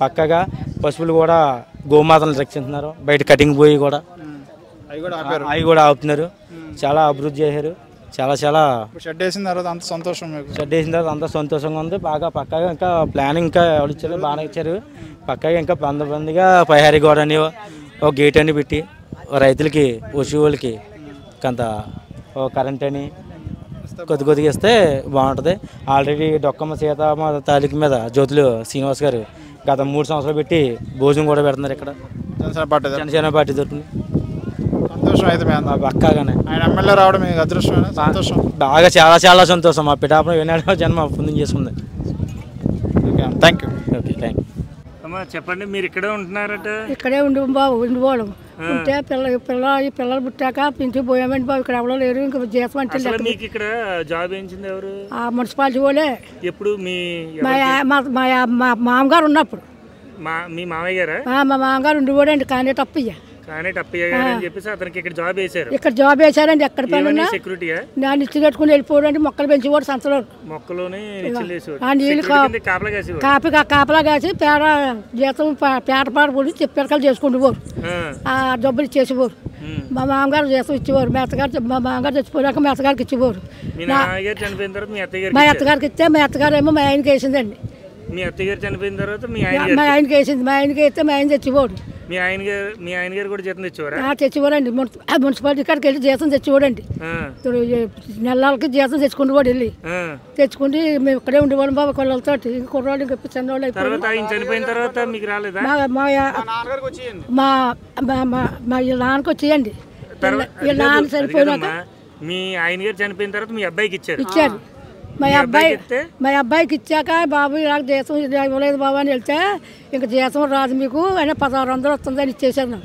పక్కగా పసుపులు కూడా గోమాతలను రక్షిస్తున్నారు. బయట కటింగ్ పోయి కూడా అవి కూడా ఆపుతున్నారు. చాలా అభివృద్ధి చేశారు. చాలా షెడ్ వేసిన తర్వాత అంత సంతోషం, షెడ్ వేసిన తర్వాత అంత సంతోషంగా ఉంది. బాగా పక్కగా ఇంకా ప్లానింగ్ ఇంకా ఎవరు ఇచ్చారు బాగానే ఇచ్చారు. పక్కగా ఇంకా బందబందిగా పైహారీ గోడ అని ఒక గేట్ అని పెట్టి రైతులకి వచ్చే వాళ్ళకి కొంత కరెంట్ అని కొద్దిగా ఇస్తే బాగుంటుంది. ఆల్రెడీ డొక్కమ్మ సీతమ్మ తాలూకు మీద జ్యోతులు శ్రీనివాస్ గారు గత 3 సంవత్సరాలు పెట్టి భోజనం కూడా పెడుతున్నారు ఇక్కడ జనసేన పార్టీ తరఫున. సంతోషం అయితే పక్కాగానే ఆయన ఎమ్మెల్యే రావడం మీకు అదృష్టమైన సంతోషం. బాగా చాలా సంతోషం. మా పిఠాపురం వినాయక జన్మ పుణ్యం చేసుకుంది. Thank you. Okay thank you. అమ్మా చెప్పండి, మీరు ఇక్కడే ఉంటున్నారట? ఇక్కడే ఉండిపోవడం ఉంటే పిల్లలు పుట్టాక పింఛు పోయామండి బాబు. ఇక్కడ ఎవరో లేరు. ఇంకా జీతం అంటే మీకు ఇక్కడ జాబ్ ఏంచింది ఎవరు? ఆ మున్సిపాలిటీ వాళ్ళే. ఎప్పుడు మీ మా మామగారు ఉన్నప్పుడు. మీ మామయ్య గారా? మా మామగారు ఉండిపోడండి కానీ టప్పయ్య అని చెప్పేసి అతనికి ఇక్కడ జాబ్ వేశారు. ఇక్కడ జాబ్ వేశారండి. ఎక్కడ పని సెక్యూరిటీయా? నేను ఇచ్చి కట్టుకుని వెళ్ళిపోవడండి. మొక్కలు పెంచేవాడు సంతలో. మొక్కలోనే నీళ్ళు కాపలా కాసి పేడ జీతం పేట పొడి చెప్పేరకాలు చేసుకుంటూ పోరు. ఆ డబ్బులు ఇచ్చేసేవారు. మా మామగారు జీతం ఇచ్చేవారు. మా మామగారు చచ్చిపోయాక మా అత్తగారికి ఇచ్చేవారు. మా అత్తగారికి ఇస్తే మా అత్తగారు ఏమో మా ఆయనకి వేసిందండి. మీ అత్తగారు చనిపోయిన తర్వాత మా ఆయనకి వేసింది. మా ఆయనకి వేస్తే మా ఆయన తెచ్చిపోడు. మీ ఆయన గారు కూడా జీతం తెచ్చేవారా? తెచ్చిపోరండి. మున్సిపాలిటీ కాడికి వెళ్ళి జీతం తెచ్చిపోడండి. నెలలకి జీతం తెచ్చుకుంటూ పోడు వెళ్ళి తెచ్చుకుంటే మేము ఇక్కడే ఉండేవాళ్ళం బాబు కొల్లలతో. కుర్రాళ్ళు ఇంకా చిన్నవాళ్ళు చనిపోయిన తర్వాత మీకు రాలేదా? మా నాన్నకి వచ్చేయండి. నాన్న చనిపోయినాక మీ ఆయన గారు చనిపోయిన తర్వాత మీ అబ్బాయికి ఇచ్చారు. మా అబ్బాయికి ఇచ్చాక బాబు ఇలా జీతం ఇవ్వలేదు బాబు అని వెళ్తే ఇంకా జీతం రాదు మీకు అని 1600 వస్తుందని ఇచ్చేసాను.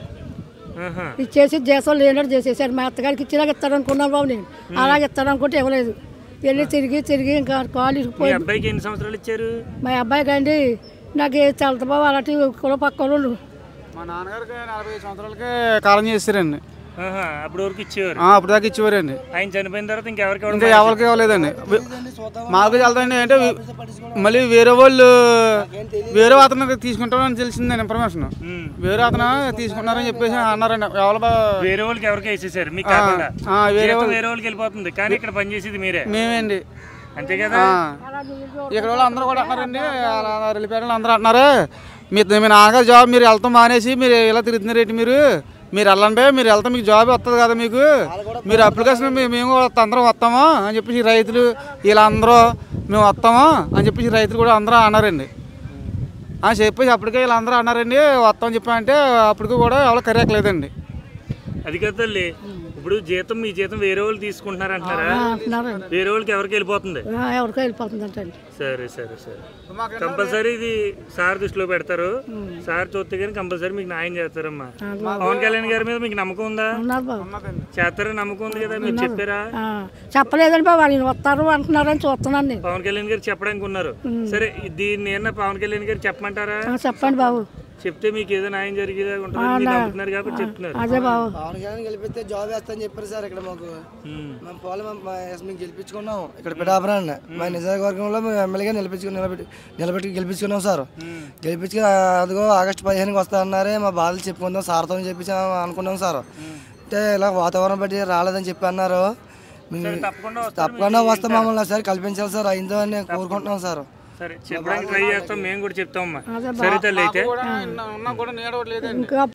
ఇచ్చేసి జీతం లేనట్టు చేసేసారు. మా అత్తగారికి ఇచ్చినాక ఇస్తాడు అనుకున్నాను బాబు. నేను అలాగే ఇస్తాడు అనుకుంటే ఇవ్వలేదు. వెళ్ళి తిరిగి ఇంకా కాలు ఇరిగిపోయి. అబ్బాయికి ఎన్ని సంవత్సరాలు ఇచ్చారు? మా అబ్బాయికి అండి నాకు చల్లత బాబు అలాంటి కుల పక్కన మా నాన్నగారికి 45 సంవత్సరాలకే కాలం చేస్తారండి. అప్పుడు వరకు ఇచ్చేవారు? అప్పుడు దాకా ఇచ్చేవారండి. ఆయన చనిపోయిన తర్వాత ఇంకా ఎవరికి ఇవ్వలేదండి. మాకు వెళ్తాండి అంటే మళ్ళీ వేరే అతను తీసుకుంటామని తెలిసిందండి ఇన్ఫర్మేషన్. వేరే అతను తీసుకున్నారని చెప్పేసి అన్నారండి. వేరే వాళ్ళకి ఎవరికి వేసేసారు? వేరే వాళ్ళకి వెళ్ళిపోతుంది కానీ ఇక్కడ పనిచేసేది మేమేండి. అంతే కదా? ఇక్కడ వాళ్ళు అందరూ కూడా అన్నారండి. వెళ్ళిపోయారు అందరూ అంటున్నారు మీ నాన్నగారు జాబ్ మీరు వెళ్తాం మానేసి మీరు ఇలా తిరుగుతున్నారు ఏంటి మీరు వెళ్ళండి. మీరు వెళ్తే మీకు జాబ్ వస్తుంది కదా మీకు. మీరు అప్లికేషన్ మేము కూడా అందరం వస్తాము అని చెప్పేసి రైతులు వీళ్ళందరూ మేము వస్తాము అని చెప్పేసి రైతులు కూడా అందరూ అన్నారండి. చెప్పేసి అప్పటికే వీళ్ళందరూ అన్నారండి వస్తామని చెప్పంటే అప్పటికి కూడా ఎవరు కరెక్ట్లేదండి. అది కదా ఇప్పుడు మీ జీతం వేరే వాళ్ళు తీసుకుంటున్నారు అంటారా? వేరే వాళ్ళకి ఎవరికి వెళ్ళిపోతుంది? సరే కంపల్సరీ ఇది సార్ దృష్టిలో పెడతారు. సార్ చూస్తే కానీ కంపల్సరీ మీకు న్యాయం చేస్తారమ్మా. పవన్ కళ్యాణ్ గారి మీద మీకు నమ్మకం ఉందా? చేస్తారని నమ్మకం ఉంది కదా? మీరు చెప్పారా? చెప్పలేదండి బాబు. వాళ్ళు వస్తారు అంటున్నారని చూస్తున్నాను. పవన్ కళ్యాణ్ గారు చెప్పడానికి ఉన్నారు. సరే దీన్ని ఏమన్నా పవన్ కళ్యాణ్ గారు చెప్పమంటారా? చెప్పండి బాబు. చెప్తే మీకు ఏదో న్యాయం జరిగేదా ఉంటుంది కాబట్టి చెప్తున్నారు. పవన్ కళ్యాణ్ గెలిపిస్తే జాబ్ వేస్తాను చెప్పారు సార్. ఇక్కడ మాకు మేము పోలే మేము గెలిపించుకున్నాం. ఇక్కడ పిఠాపురాన్ని మా నియోజకవర్గంలో మేము ఎమ్మెల్యేగా నిలబెట్టి గెలిపించుకున్నాం సార్. గెలిపించుకుని అదిగో ఆగస్టు 15కి వస్తా అన్నారే. మా బాధలు చెప్పుకుందాం సార్తో చెప్పి అనుకున్నాం సార్. అంటే ఇలా వాతావరణం బట్టి రాలేదని చెప్పి అన్నారు. తప్పకుండా వస్తే మమ్మల్ని సార్ కల్పించాలి సార్. అయిందో అని కోరుకుంటున్నాం సార్. సరే చెప్పడానికి ట్రై చేస్తాం, మేము కూడా చెప్తామమ్మా. సరే తల్లి అయితే ఉన్నా కూడా నీడ లేదండి. ఇంకా